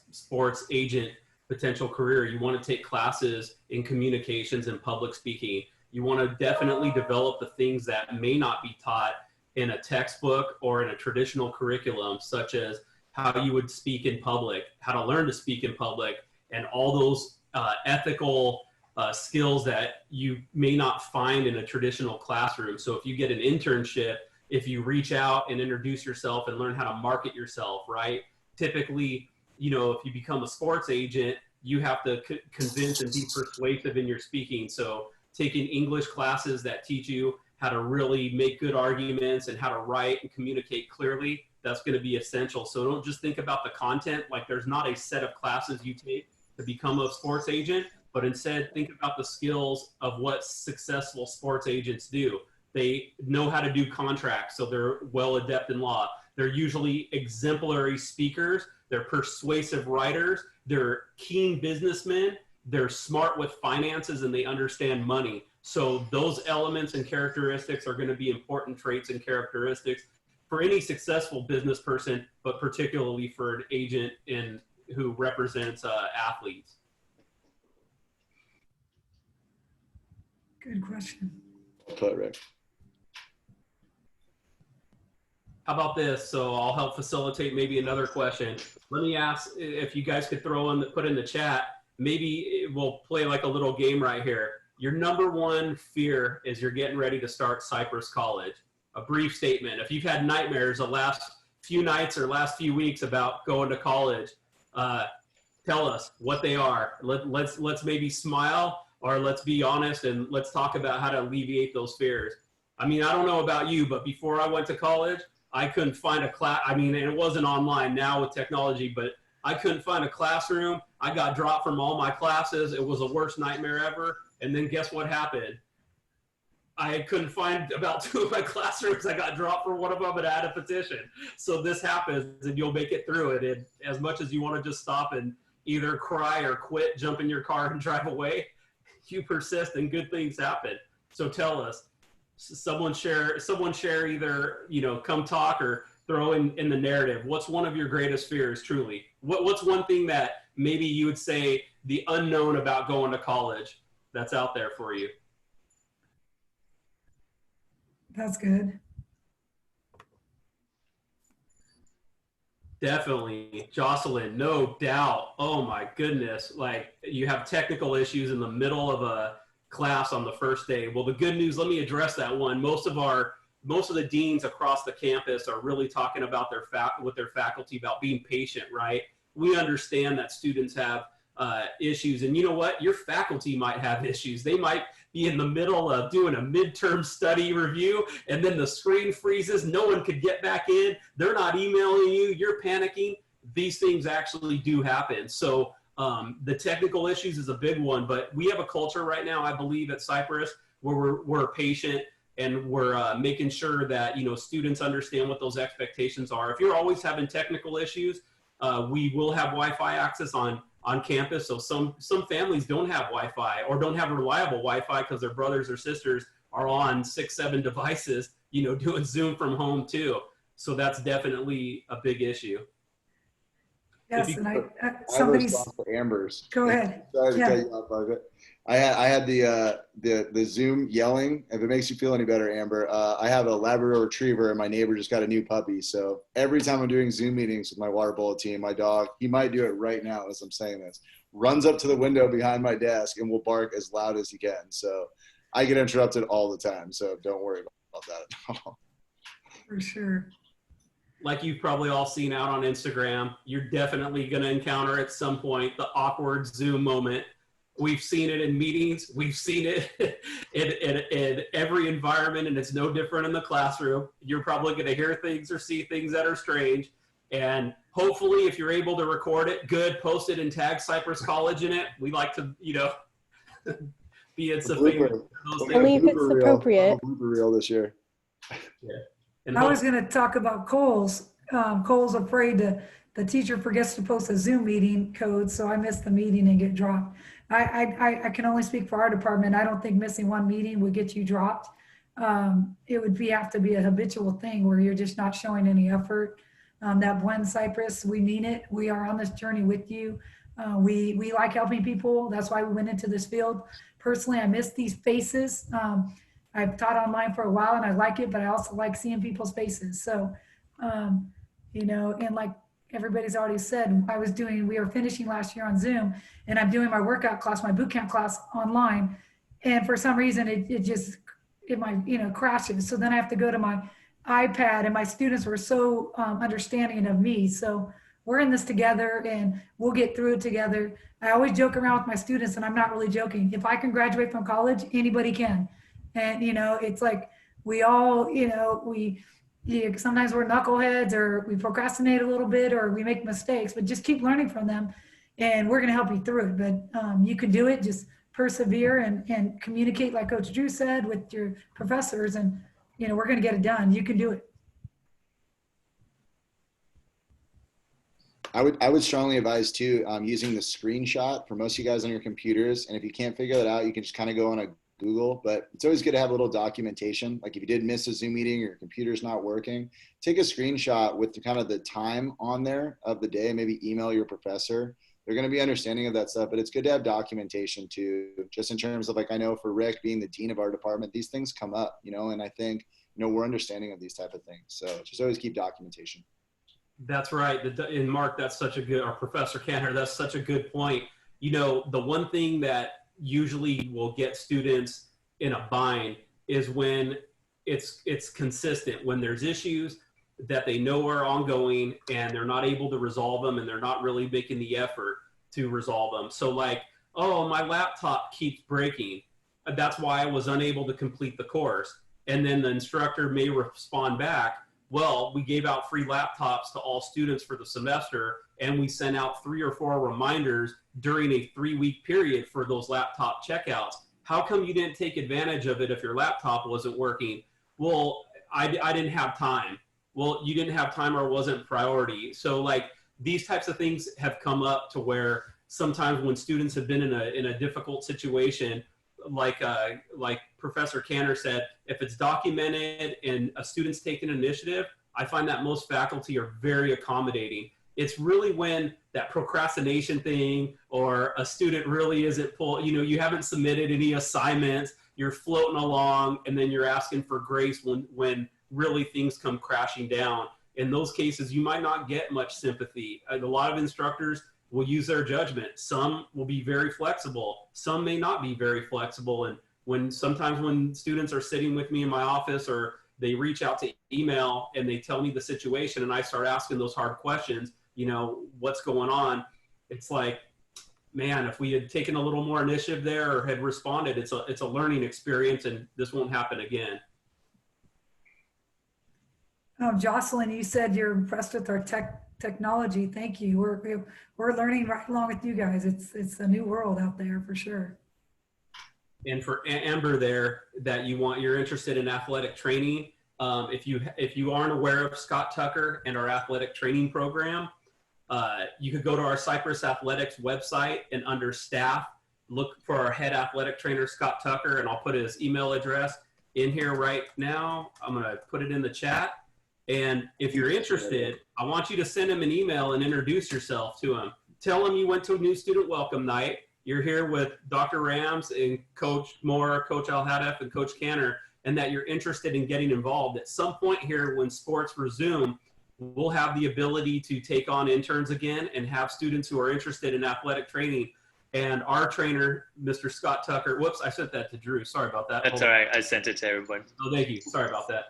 sports agent potential career, you want to take classes in communications and public speaking. You want to definitely develop the things that may not be taught in a textbook or in a traditional curriculum, such as how you would speak in public, how to learn to speak in public, and all those ethical skills that you may not find in a traditional classroom. So if you get an internship if you reach out and introduce yourself and learn how to market yourself, right? Typically, you know, if you become a sports agent, you have to convince and be persuasive in your speaking. So taking English classes that teach you how to really make good arguments and how to write and communicate clearly, that's going to be essential. So don't just think about the content, like there's not a set of classes you take to become a sports agent, but instead think about the skills of what successful sports agents do. They know how to do contracts, so they're well adept in law. They're usually exemplary speakers. They're persuasive writers. They're keen businessmen. They're smart with finances, and they understand money. So those elements and characteristics are going to be important traits and characteristics for any successful business person, but particularly for an agent who represents athletes. Good question. Put Rick. How about this? So I'll help facilitate maybe another question. Let me ask if you guys could put in the chat, maybe we'll play like a little game right here. Your number one fear is you're getting ready to start Cypress College. A brief statement. If you've had nightmares the last few nights or last few weeks about going to college, tell us what they are. Let's maybe smile, or let's be honest and let's talk about how to alleviate those fears. I mean, I don't know about you, but before I went to college, I couldn't find a class. I mean, and it wasn't online now with technology, but I couldn't find a classroom. I got dropped from all my classes. It was the worst nightmare ever. And then guess what happened? I couldn't find about 2 of my classrooms. I got dropped from one of them and I had a petition. So this happens and you'll make it through it. And as much as you want to just stop and either cry or quit, jump in your car and drive away, you persist and good things happen. So tell us, someone share either, you know, come talk or throw in the narrative. What's one of your greatest fears, truly? What's one thing that maybe you would say the unknown about going to college that's out there for you? That's good. Definitely. Jocelyn, no doubt. Oh my goodness. Like, you have technical issues in the middle of a class on the first day. Well, the good news, let me address that one. Most of the deans across the campus are really talking about with their faculty about being patient, right? We understand that students have issues, and you know what? Your faculty might have issues. They might be in the middle of doing a midterm study review, and then the screen freezes. No one could get back in. They're not emailing you. You're panicking. These things actually do happen. So the technical issues is a big one, but we have a culture right now, I believe, at Cypress where we're patient and we're making sure that, you know, students understand what those expectations are. If you're always having technical issues, we will have Wi-Fi access on campus. So some families don't have Wi-Fi or don't have reliable Wi-Fi because their brothers or sisters are on 6-7 devices, you know, doing Zoom from home too. So that's definitely a big issue. Yes, and somebody's Amber's. Go ahead. Sorry to cut you off, but I had the Zoom yelling. If it makes you feel any better, Amber, I have a Labrador Retriever, and my neighbor just got a new puppy. So every time I'm doing Zoom meetings with my water polo team, my dog, he might do it right now as I'm saying this, runs up to the window behind my desk and will bark as loud as he can. So I get interrupted all the time. So don't worry about that at all. For sure. Like you've probably all seen out on Instagram, you're definitely going to encounter at some point the awkward Zoom moment. We've seen it in meetings. We've seen it in every environment, and it's no different in the classroom. You're probably going to hear things or see things that are strange. And hopefully, if you're able to record it, good, post it and tag Cypress College in it. We like to, you know, be in some favor. Only if it's appropriate. Blooper reel this year. Yeah. And I was going to talk about Cole's. Cole's afraid the teacher forgets to post a Zoom meeting code, so I missed the meeting and get dropped. I can only speak for our department. I don't think missing one meeting would get you dropped. It would have to be a habitual thing where you're just not showing any effort. That blend Cypress, we mean it. We are on this journey with you. We like helping people. That's why we went into this field. Personally, I miss these faces. I've taught online for a while and I like it, but I also like seeing people's faces. So, you know, and like everybody's already said, we were finishing last year on Zoom, and I'm doing my workout class, my boot camp class online. And for some reason it crashes. So then I have to go to my iPad, and my students were so understanding of me. So we're in this together and we'll get through it together. I always joke around with my students, and I'm not really joking. If I can graduate from college, anybody can. And, it's like we all, sometimes we're knuckleheads, or we procrastinate a little bit, or we make mistakes, but just keep learning from them, and we're going to help you through it. But you can do it. Just persevere and communicate, like Coach Drew said, with your professors, and we're going to get it done. You can do it. I would strongly advise too, using the screenshot for most of you guys on your computers. And if you can't figure that out, you can just kind of go on a Google, but it's always good to have a little documentation. Like if you did miss a Zoom meeting or your computer's not working, take a screenshot with kind of the time on there of the day, maybe email your professor. They're going to be understanding of that stuff, but it's good to have documentation too, just in terms of, like, I know for Rick being the dean of our department, these things come up, and I think, we're understanding of these type of things. So just always keep documentation. That's right. And Mark, that's such a good, or Professor Cantor, that's such a good point. The one thing that usually will get students in a bind is when it's consistent, when there's issues that they know are ongoing and they're not able to resolve them, and they're not really making the effort to resolve them. So like, oh, my laptop keeps breaking. That's why I was unable to complete the course. And then the instructor may respond back, well, we gave out free laptops to all students for the semester, and we sent out 3 or 4 reminders during a 3-week period for those laptop checkouts. How come you didn't take advantage of it if your laptop wasn't working? Well, I didn't have time. Well, you didn't have time, or it wasn't priority. So like, these types of things have come up to where sometimes when students have been in a difficult situation, like Professor Cantor said, if it's documented and a student's taking initiative, I find that most faculty are very accommodating. It's really when that procrastination thing, or a student really isn't you haven't submitted any assignments, you're floating along, and then you're asking for grace when really things come crashing down. In those cases, you might not get much sympathy. A lot of instructors will use their judgment. Some will be very flexible. Some may not be very flexible. And sometimes when students are sitting with me in my office, or they reach out to email and they tell me the situation, and I start asking those hard questions, what's going on? It's like, man, if we had taken a little more initiative there, or had responded, it's a learning experience, and this won't happen again. Jocelyn, you said you're impressed with our technology. Thank you. We're learning right along with you guys. It's a new world out there for sure. And for Amber there, that you're interested in athletic training. If you aren't aware of Scott Tucker and our athletic training program, you could go to our Cypress Athletics website, and under staff, look for our head athletic trainer, Scott Tucker, and I'll put his email address in here right now. I'm going to put it in the chat. And if you're interested, I want you to send him an email and introduce yourself to him. Tell him you went to a new student welcome night. You're here with Dr. Rams and Coach Moore, Coach Al-Hadaf, and Coach Cantor, and that you're interested in getting involved. At some point here, when sports resume, we'll have the ability to take on interns again and have students who are interested in athletic training. And our trainer, Mr. Scott Tucker, whoops, I sent that to Drew. Sorry about that. That's all right. I sent it to everybody. Oh, thank you. Sorry about that.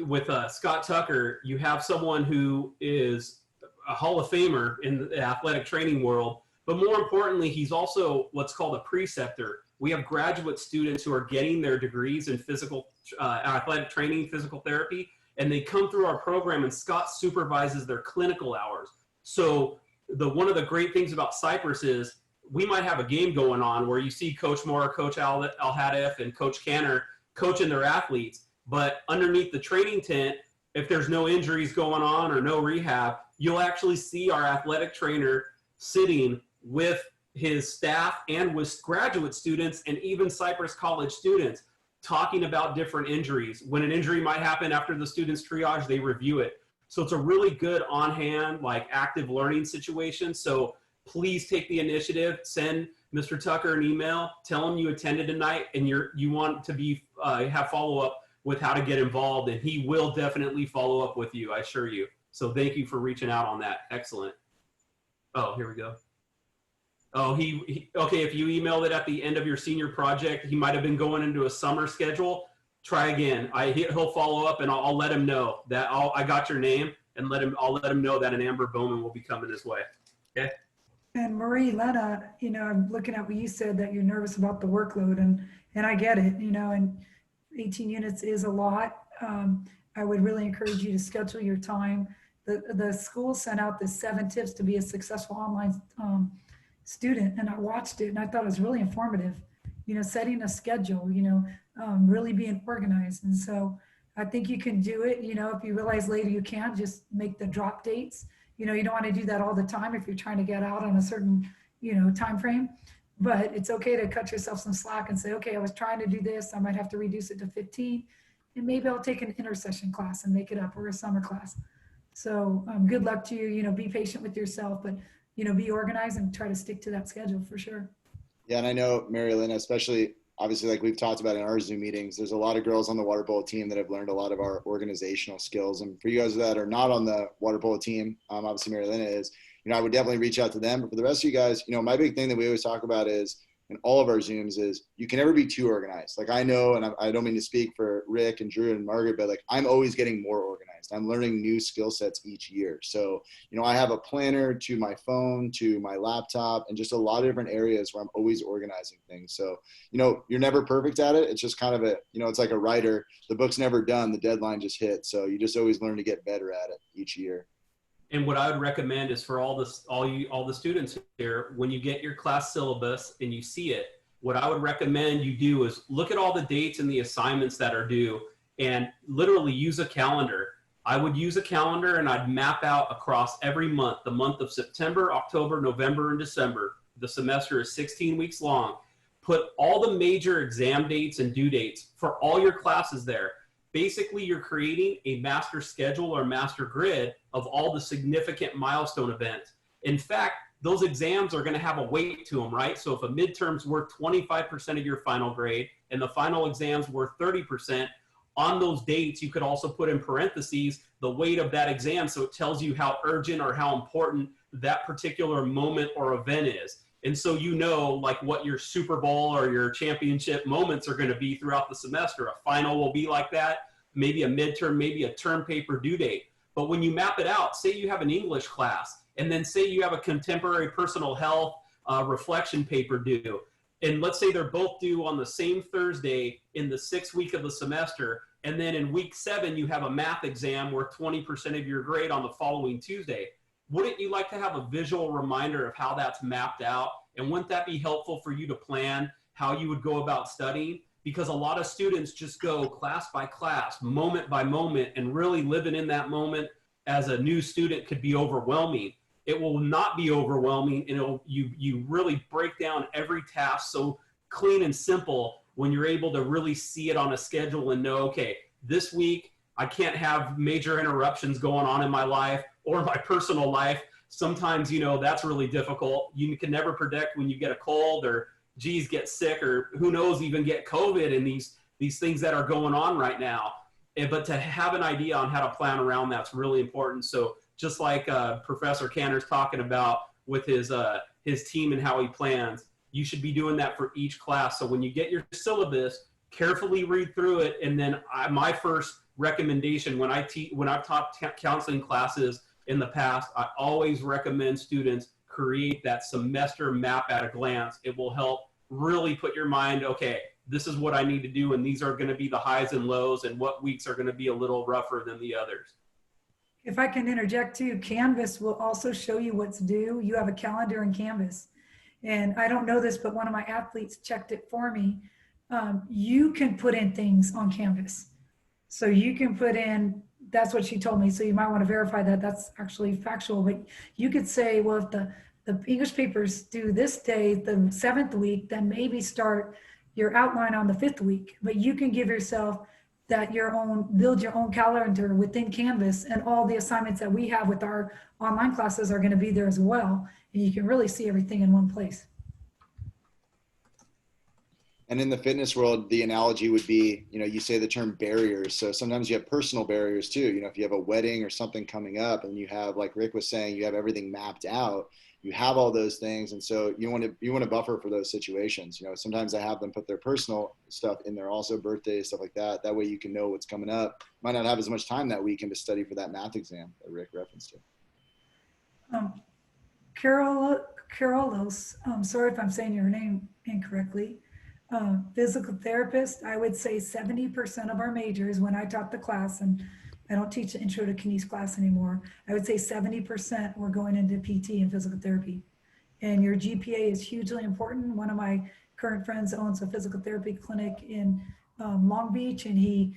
With Scott Tucker, you have someone who is a Hall of Famer in the athletic training world, but more importantly, he's also what's called a preceptor. We have graduate students who are getting their degrees in athletic training, physical therapy, and they come through our program, and Scott supervises their clinical hours. So one of the great things about Cypress is we might have a game going on where you see Coach Moore, Coach Al-Hadaf, and Coach Cantor coaching their athletes, but underneath the training tent, if there's no injuries going on or no rehab, you'll actually see our athletic trainer sitting with his staff and with graduate students and even Cypress College students talking about different injuries. When an injury might happen after the students triage, they review it. So it's a really good on-hand, active learning situation. So please take the initiative, send Mr. Tucker an email, tell him you attended tonight and you want to be have follow-up with how to get involved, and he will definitely follow up with you, I assure you. So thank you for reaching out on that. Excellent. Oh, here we go. Oh, okay, if you emailed it at the end of your senior project, he might have been going into a summer schedule. try again. He'll follow up, and I'll let him know that I got your name, and I'll let him know that an Amber Bowman will be coming his way. Okay. And Marie, Lena, I'm looking at what you said, that you're nervous about the workload, and I get it, and 18 units is a lot. I would really encourage you to schedule your time. The school sent out the 7 tips to be a successful online student, and I watched it and I thought it was really informative. Setting a schedule, really being organized. And so I think you can do it. If you realize later you can't, just make the drop dates. You don't want to do that all the time if you're trying to get out on a certain, time frame. But it's okay to cut yourself some slack and say, okay, I was trying to do this. I might have to reduce it to 15. And maybe I'll take an intersession class and make it up, or a summer class. So good luck to you. Be patient with yourself, but, be organized and try to stick to that schedule for sure. Yeah, and I know, Mary Lynn, especially, obviously, like we've talked about in our Zoom meetings, there's a lot of girls on the water polo team that have learned a lot of our organizational skills. And for you guys that are not on the water polo team, obviously Mary Lynn is, I would definitely reach out to them. But for the rest of you guys, my big thing that we always talk about is, in all of our Zooms, is you can never be too organized. Like I know, and I don't mean to speak for Rick and Drew and Margaret, but like I'm always getting more organized. I'm learning new skill sets each year. So, I have a planner to my phone, to my laptop, and just a lot of different areas where I'm always organizing things. So, you're never perfect at it. It's just kind of it's like a writer. The book's never done. The deadline just hit. So you just always learn to get better at it each year. And what I would recommend is for all the students here, when you get your class syllabus and you see it, what I would recommend you do is look at all the dates and the assignments that are due, and literally use a calendar. I would use a calendar and I'd map out across every month, the month of September, October, November, and December. The semester is 16 weeks long. Put all the major exam dates and due dates for all your classes there. Basically, you're creating a master schedule or master grid of all the significant milestone events. In fact, those exams are going to have a weight to them, right? So if a midterm's worth 25% of your final grade and the final exam's worth 30%, on those dates, you could also put in parentheses the weight of that exam, so it tells you how urgent or how important that particular moment or event is. And so like what your Super Bowl or your championship moments are going to be throughout the semester. A final will be like that, maybe a midterm, maybe a term paper due date. But when you map it out, say you have an English class, and then say you have a contemporary personal health reflection paper due, and let's say they're both due on the same Thursday in the 6th week of the semester, and then in week 7 you have a math exam worth 20% of your grade on the following Tuesday. Wouldn't you like to have a visual reminder of how that's mapped out? And wouldn't that be helpful for you to plan how you would go about studying? Because a lot of students just go class by class, moment by moment, and really living in that moment as a new student could be overwhelming. It will not be overwhelming, and you really break down every task so clean and simple when you're able to really see it on a schedule and know, okay, this week I can't have major interruptions going on in my life or my personal life. Sometimes, that's really difficult. You can never predict when you get a cold or get sick, or who knows, even get COVID, and these things that are going on right now. But to have an idea on how to plan around that's really important. So just like Professor Cantor's talking about with his team and how he plans, you should be doing that for each class. So when you get your syllabus, carefully read through it. And then my first recommendation when I've taught counseling classes in the past, I always recommend students create that semester map at a glance. It will help really put your mind, okay, this is what I need to do, and these are going to be the highs and lows, and what weeks are going to be a little rougher than the others. If I can interject too, Canvas will also show you what's due. You have a calendar in Canvas. And I don't know this, but one of my athletes checked it for me. You can put in things on Canvas. So you can put in, that's what she told me. So you might want to verify that that's actually factual, but you could say, well, if the English papers due this day, the 7th week, then maybe start your outline on the 5th week. But you can give yourself build your own calendar within Canvas, and all the assignments that we have with our online classes are going to be there as well. And you can really see everything in one place. And in the fitness world, the analogy would be, you say the term barriers. So sometimes you have personal barriers too. If you have a wedding or something coming up and you have, like Rick was saying, you have everything mapped out, you have all those things. And so you want to buffer for those situations. Sometimes I have them put their personal stuff in there, also birthdays, stuff like that. That way you can know what's coming up. Might not have as much time that weekend to study for that math exam that Rick referenced to. Carolos, sorry if I'm saying your name incorrectly. Physical therapist, I would say 70% of our majors, when I taught the class, and I don't teach the intro to kines class anymore, I would say 70% were going into PT and physical therapy. And your GPA is hugely important. One of my current friends owns a physical therapy clinic in Long Beach, and he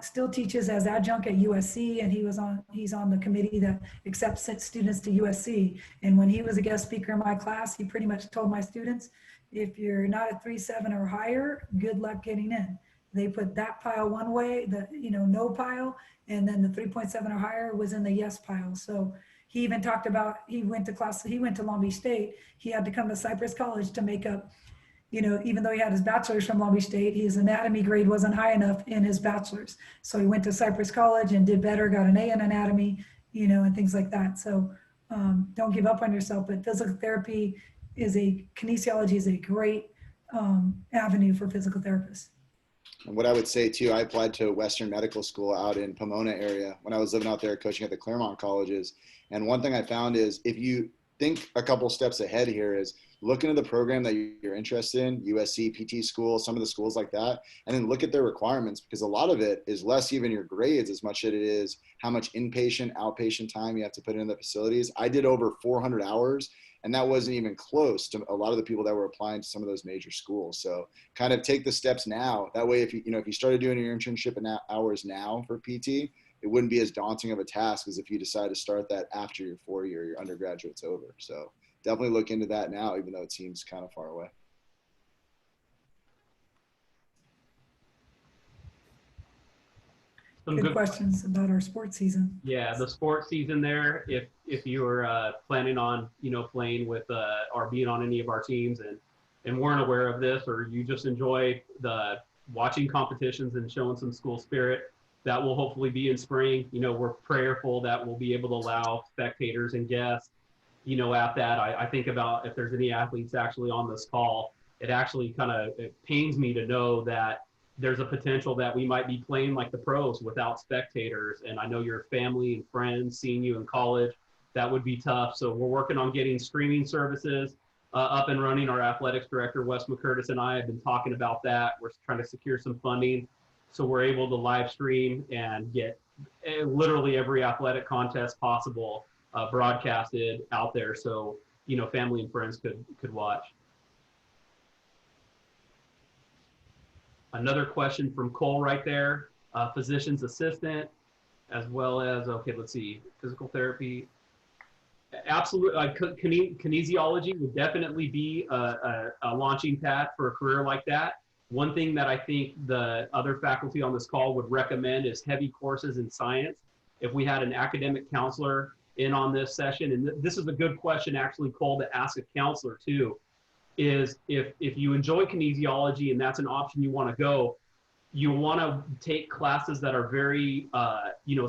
still teaches as adjunct at USC, and he's on the committee that accepts students to USC. And when he was a guest speaker in my class, he pretty much told my students, if you're not a 3.7 or higher, good luck getting in. They put that pile one way, the no pile, and then the 3.7 or higher was in the yes pile. So he even talked about, he went to Long Beach State. He had to come to Cypress College to make up, even though he had his bachelor's from Long Beach State, his anatomy grade wasn't high enough in his bachelor's. So he went to Cypress College and did better, got an A in anatomy, and things like that. So don't give up on yourself, but physical therapy kinesiology is a great avenue for physical therapists. And what I would say too, I applied to Western Medical School out in Pomona area when I was living out there coaching at the Claremont colleges. And one thing I found is, if you think a couple steps ahead here, is look into the program that you're interested in, USC, PT school, some of the schools like that, and then look at their requirements, because a lot of it is less even your grades as much as it is how much inpatient, outpatient time you have to put in the facilities. I did over 400 hours, and that wasn't even close to a lot of the people that were applying to some of those major schools. So kind of take the steps now. That way, if you started doing your internship in hours now for PT, it wouldn't be as daunting of a task as if you decide to start that after your 4-year, your undergraduate's over. So definitely look into that now, even though it seems kind of far away. Some Good questions about our sports season. Yeah, the sports season there. If you were planning on playing with or being on any of our teams and weren't aware of this, or you just enjoy the watching competitions and showing some school spirit, that will hopefully be in spring. We're prayerful that we'll be able to allow spectators and guests at that. I think about if there's any athletes actually on this call, it actually it pains me to know that there's a potential that we might be playing like the pros without spectators. And I know your family and friends seeing you in college, that would be tough. So we're working on getting streaming services up and running. Our athletics director, Wes McCurtis, and I have been talking about that. We're trying to secure some funding so we're able to live stream and get literally every athletic contest possible broadcasted out there, so family and friends could watch. Another question from Cole right there, physician's assistant, as well as, let's see, physical therapy. Absolutely, kinesiology would definitely be a launching pad for a career like that. One thing that I think the other faculty on this call would recommend is heavy courses in science. If we had an academic counselor in on this session, and this is a good question actually, Cole, to ask a counselor too, is if you enjoy kinesiology and that's an option you want to go, you want to take classes that are very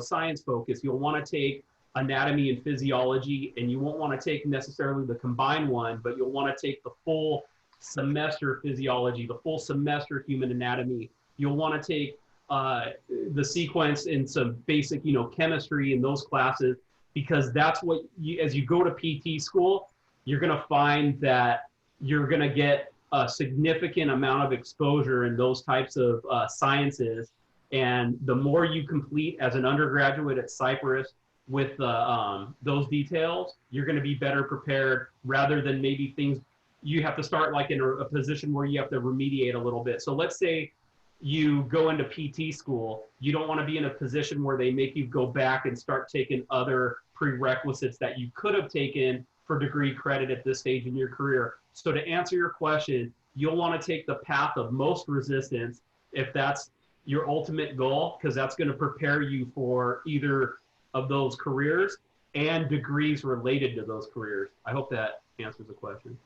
science focused. You'll want to take anatomy and physiology, and you won't want to take necessarily the combined one, but you'll want to take the full semester physiology, the full semester human anatomy. You'll want to take the sequence in some basic chemistry in those classes, because that's what as you go to PT school, you're going to find that you're going to get a significant amount of exposure in those types of sciences. And the more you complete as an undergraduate at Cypress with those details, you're going to be better prepared, rather than maybe things you have to start like in a position where you have to remediate a little bit. So let's say you go into PT school, you don't want to be in a position where they make you go back and start taking other prerequisites that you could have taken for degree credit at this stage in your career. So to answer your question, you'll want to take the path of most resistance if that's your ultimate goal, because that's going to prepare you for either of those careers and degrees related to those careers. I hope that answers the question.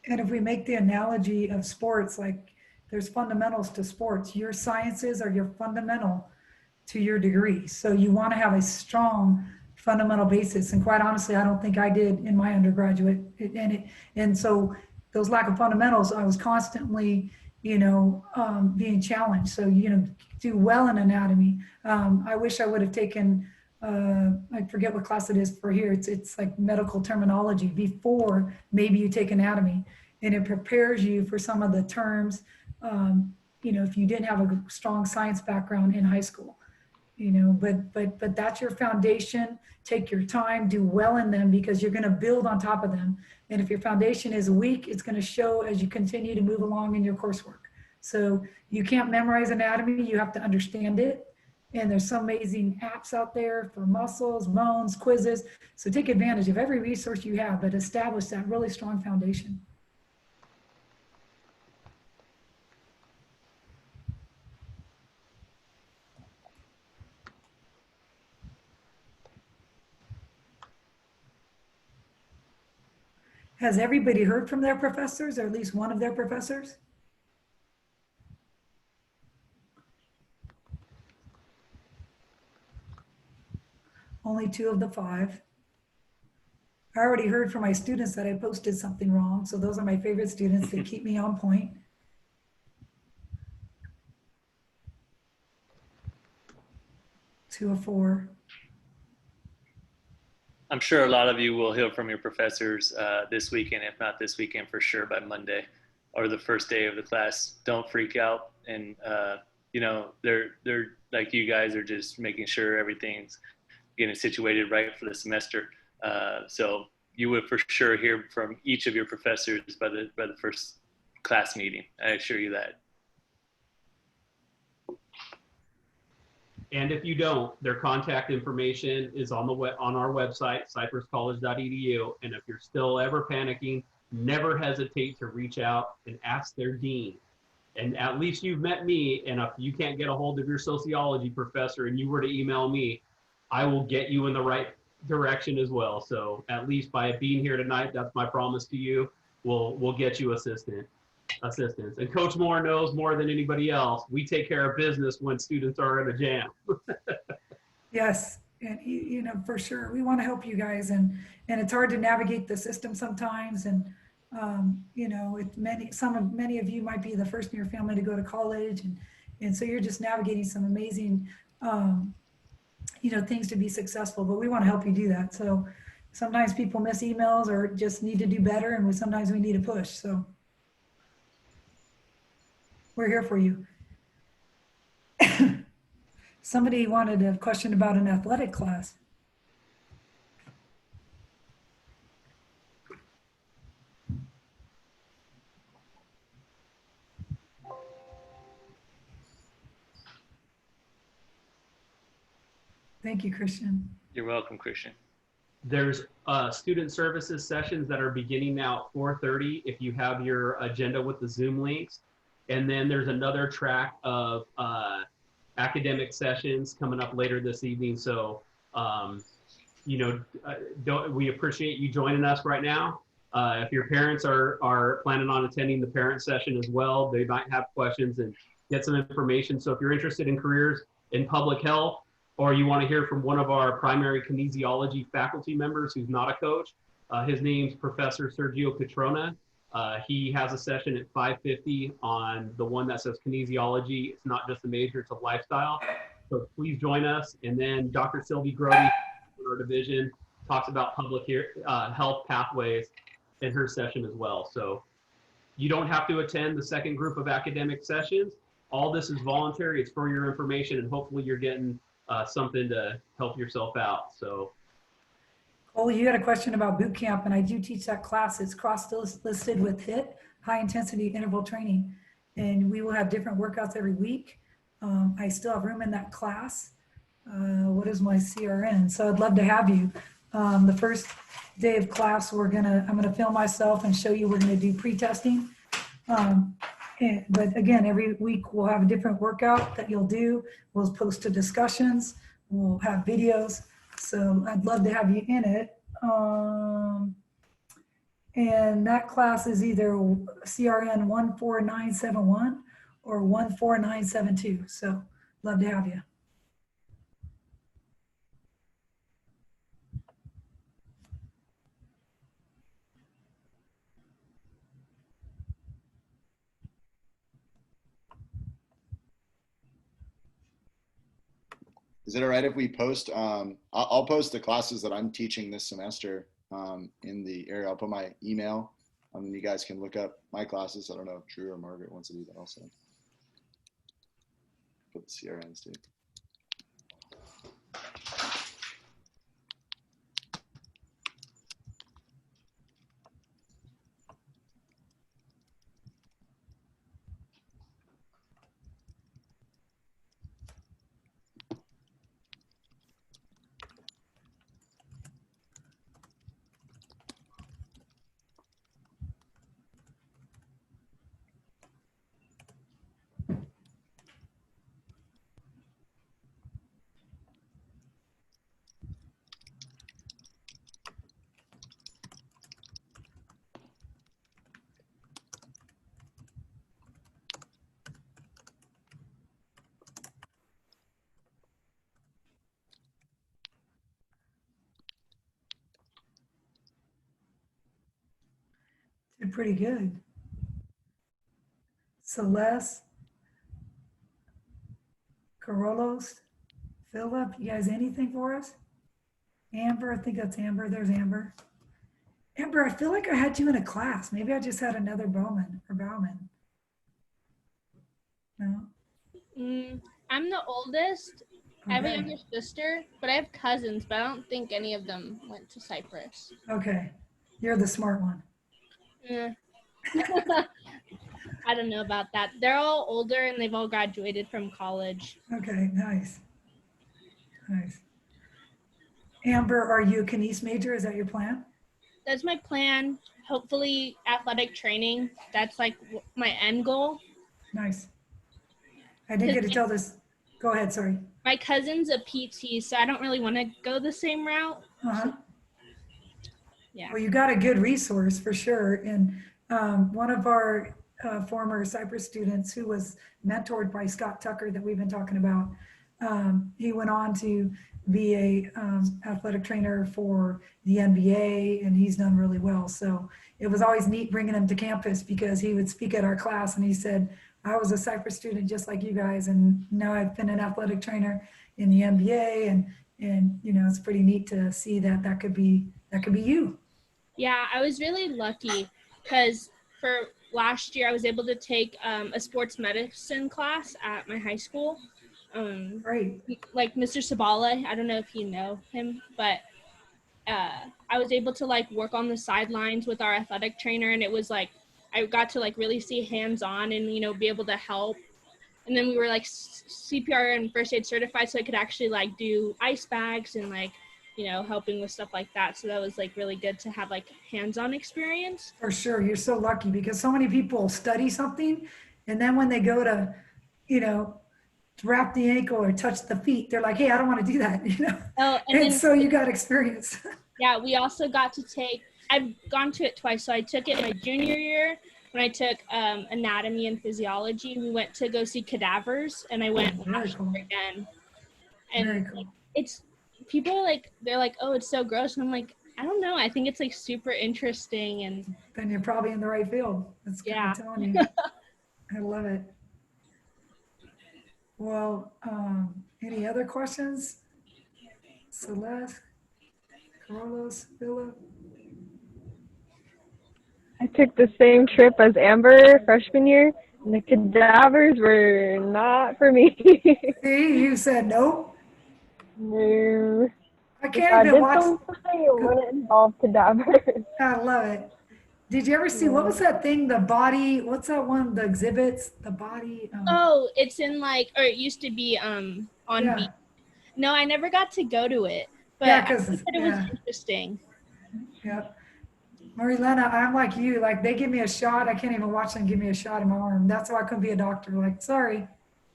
And if we make the analogy of sports, like there's fundamentals to sports, your sciences are your fundamental to your degree. So you want to have a strong fundamental basis. And quite honestly, I don't think I did in my undergraduate. And so those lack of fundamentals, I was constantly, being challenged. So, do well in anatomy. I wish I would have taken, I forget what class it is for here. It's like medical terminology before maybe you take anatomy, and it prepares you for some of the terms, if you didn't have a strong science background in high school. But that's your foundation. Take your time, do well in them, because you're going to build on top of them. And if your foundation is weak, it's going to show as you continue to move along in your coursework. So you can't memorize anatomy, you have to understand it. And there's some amazing apps out there for muscles, bones, quizzes. So take advantage of every resource you have, but establish that really strong foundation. Has everybody heard from their professors, or at least one of their professors? Only 2 of the 5. I already heard from my students that I posted something wrong. So those are my favorite students. They keep me on point. 2 of 4. I'm sure a lot of you will hear from your professors this weekend, if not this weekend for sure by Monday or the first day of the class. Don't freak out. And, they're like, you guys are just making sure everything's getting situated right for the semester. So you would for sure hear from each of your professors by the first class meeting. I assure you that. And if you don't, their contact information is on our website, cypresscollege.edu. And if you're still ever panicking, never hesitate to reach out and ask their dean. And at least you've met me. And if you can't get a hold of your sociology professor and you were to email me, I will get you in the right direction as well. So at least by being here tonight, that's my promise to you. We'll get you assistance. And Coach Moore knows more than anybody else. We take care of business when students are in a jam. Yes, and for sure, we want to help you guys, and it's hard to navigate the system sometimes, and many of you might be the first in your family to go to college, and so you're just navigating some amazing things to be successful, but we want to help you do that. So sometimes people miss emails or just need to do better, and sometimes we need a push. So we're here for you. Somebody wanted a question about an athletic class. Thank you, Christian. You're welcome, Christian. There's student services sessions that are beginning now at 4:30 if you have your agenda with the Zoom links. And then there's another track of academic sessions coming up later this evening. So, we appreciate you joining us right now. If your parents are planning on attending the parent session as well, they might have questions and get some information. So if you're interested in careers in public health, or you want to hear from one of our primary kinesiology faculty members who's not a coach, his name's Professor Sergio Catrona. He has a session at 5:50 on the one that says kinesiology. It's not just a major, it's a lifestyle. So please join us. And then Dr. Sylvie Grody, our division, talks about public health pathways in her session as well. So you don't have to attend the second group of academic sessions. All this is voluntary. It's for your information, and hopefully you're getting something to help yourself out. So. Oh, you had a question about boot camp, and I do teach that class. It's cross-listed with HIIT, high intensity interval training, and we will have different workouts every week. I still have room in that class. What is my CRN? So I'd love to have you. The first day of class, I'm gonna film myself and show you. We're gonna do pre-testing. But again, every week we'll have a different workout that you'll do. We'll post to discussions. We'll have videos. So I'd love to have you in it. And that class is either CRN 14971 or 14972. So love to have you. Is it all right if we post, I'll post the classes that I'm teaching this semester in the area. I'll put my email and you guys can look up my classes. I don't know if Drew or Margaret wants to do that also. Put the CRNs too. Did pretty good. Celeste, Carollos, Philip, you guys anything for us? Amber, I think that's Amber. There's Amber. Amber, I feel like I had you in a class. Maybe I just had another Bowman or Bauman. No? I'm the oldest. I have a Okay. younger sister, but I have cousins, but I don't think any of them went to Cypress. Okay. You're the smart one. Eh. I don't know about that. They're all older and they've all graduated from college. Okay, nice. Nice. Amber, are you a Kines major? Is that your plan? That's my plan. Hopefully athletic training. That's like my end goal. Nice. I didn't get to tell this. Go ahead, sorry. My cousin's a PT, so I don't really want to go the same route. Uh-huh. Yeah. Well, you got a good resource for sure. And one of our former Cypress students who was mentored by Scott Tucker that we've been talking about, he went on to be a athletic trainer for the NBA, and he's done really well. So it was always neat bringing him to campus because he would speak at our class and he said, I was a Cypress student just like you guys, and now I've been an athletic trainer in the NBA, and you know, it's pretty neat to see that that could be you. Yeah, I was really lucky because for last year I was able to take a sports medicine class at my high school. Great. Like Mr. Sabala, I don't know if you know him, but I was able to like work on the sidelines with our athletic trainer, and it was like I got to like really see hands-on and, you know, be able to help. And then we were like CPR and first aid certified, so I could actually like do ice bags and like, you know, helping with stuff like that. So that was like really good to have like hands-on experience. For sure. You're so lucky because so many people study something and then when they go to, you know, wrap the ankle or touch the feet, they're like, hey, I don't want to do that, you know? Oh, And then, so you got experience. yeah, we also got to take, I've gone to it twice. So I took it my junior year when I took anatomy and physiology. We went to go see cadavers, and I went Very last cool. year again. And Very cool. it's, people are like, they're like, oh, it's so gross. And I'm like, I don't know. I think it's like super interesting. And Then you're probably in the right field. That's good. Yeah. I'm telling you. I love it. Well, any other questions? Celeste, Carlos, Philip? I took the same trip as Amber freshman year, and the cadavers were not for me. See, you said no. No. I If can't I even did watch. something, it wouldn't involve cadavers. I love it. Did you ever see, what was that thing, the body, what's that one, the exhibits, the body? oh, it's in like, or it used to be on Yeah. beat. No, I never got to go to it, but Yeah, I 'cause, thought it was yeah. interesting. Yeah. Marilena, I'm like you, like they give me a shot, I can't even watch them give me a shot in my arm. That's why I couldn't be a doctor. Like, sorry.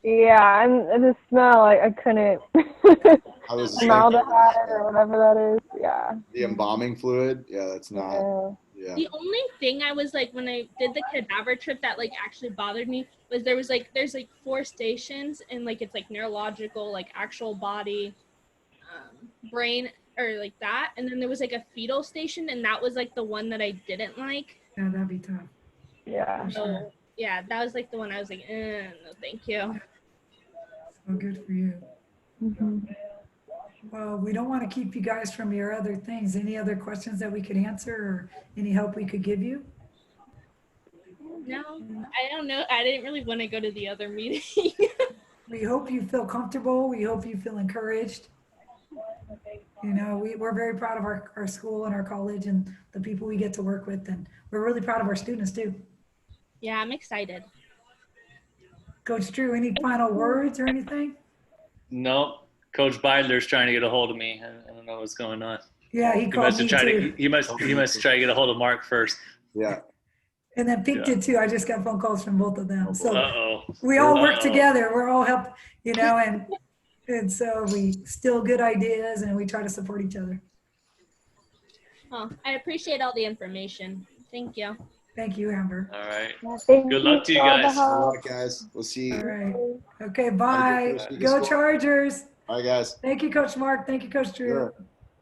Yeah, and the smell, I couldn't. I was the same. Formaldehyde or whatever that is. Yeah. The embalming fluid. Yeah, that's not. Yeah. Yeah. The only thing I was like, when I did the cadaver trip that like actually bothered me was there's like 4 stations, and like it's like neurological, like actual body, brain, or like that. And then there was like a fetal station, and that was like the one that I didn't like. Yeah, that'd be tough. Yeah. For So sure. yeah, that was like the one I was like, no, thank you. So good for you. Well, we don't want to keep you guys from your other things. Any other questions that we could answer or any help we could give you? No, I don't know. I didn't really want to go to the other meeting. We hope you feel comfortable. We hope you feel encouraged. You know, we're very proud of our school and our college and the people we get to work with. And we're really proud of our students too. Yeah, I'm excited. Coach Drew, any final words or anything? No, Coach Beidler's trying to get a hold of me. I don't know what's going on. Yeah, he called me too. He must try to get a hold of Mark first. Yeah. And then Pink did too. I just got phone calls from both of them. So Uh-oh. we all work together. We're all help, you know, and so we steal good ideas and we try to support each other. Oh, I appreciate all the information. Thank you. Thank you, Amber. All right. Thank Good luck to you for all the guys. help. All right, guys. We'll see All you. right. Okay, bye. first week of Go school. Chargers. Bye, guys. Thank you, Coach Mark. Thank you, Coach Drew. Sure.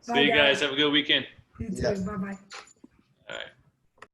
Bye, See you guys. Have a good weekend. You too. Yeah. Bye-bye. All right.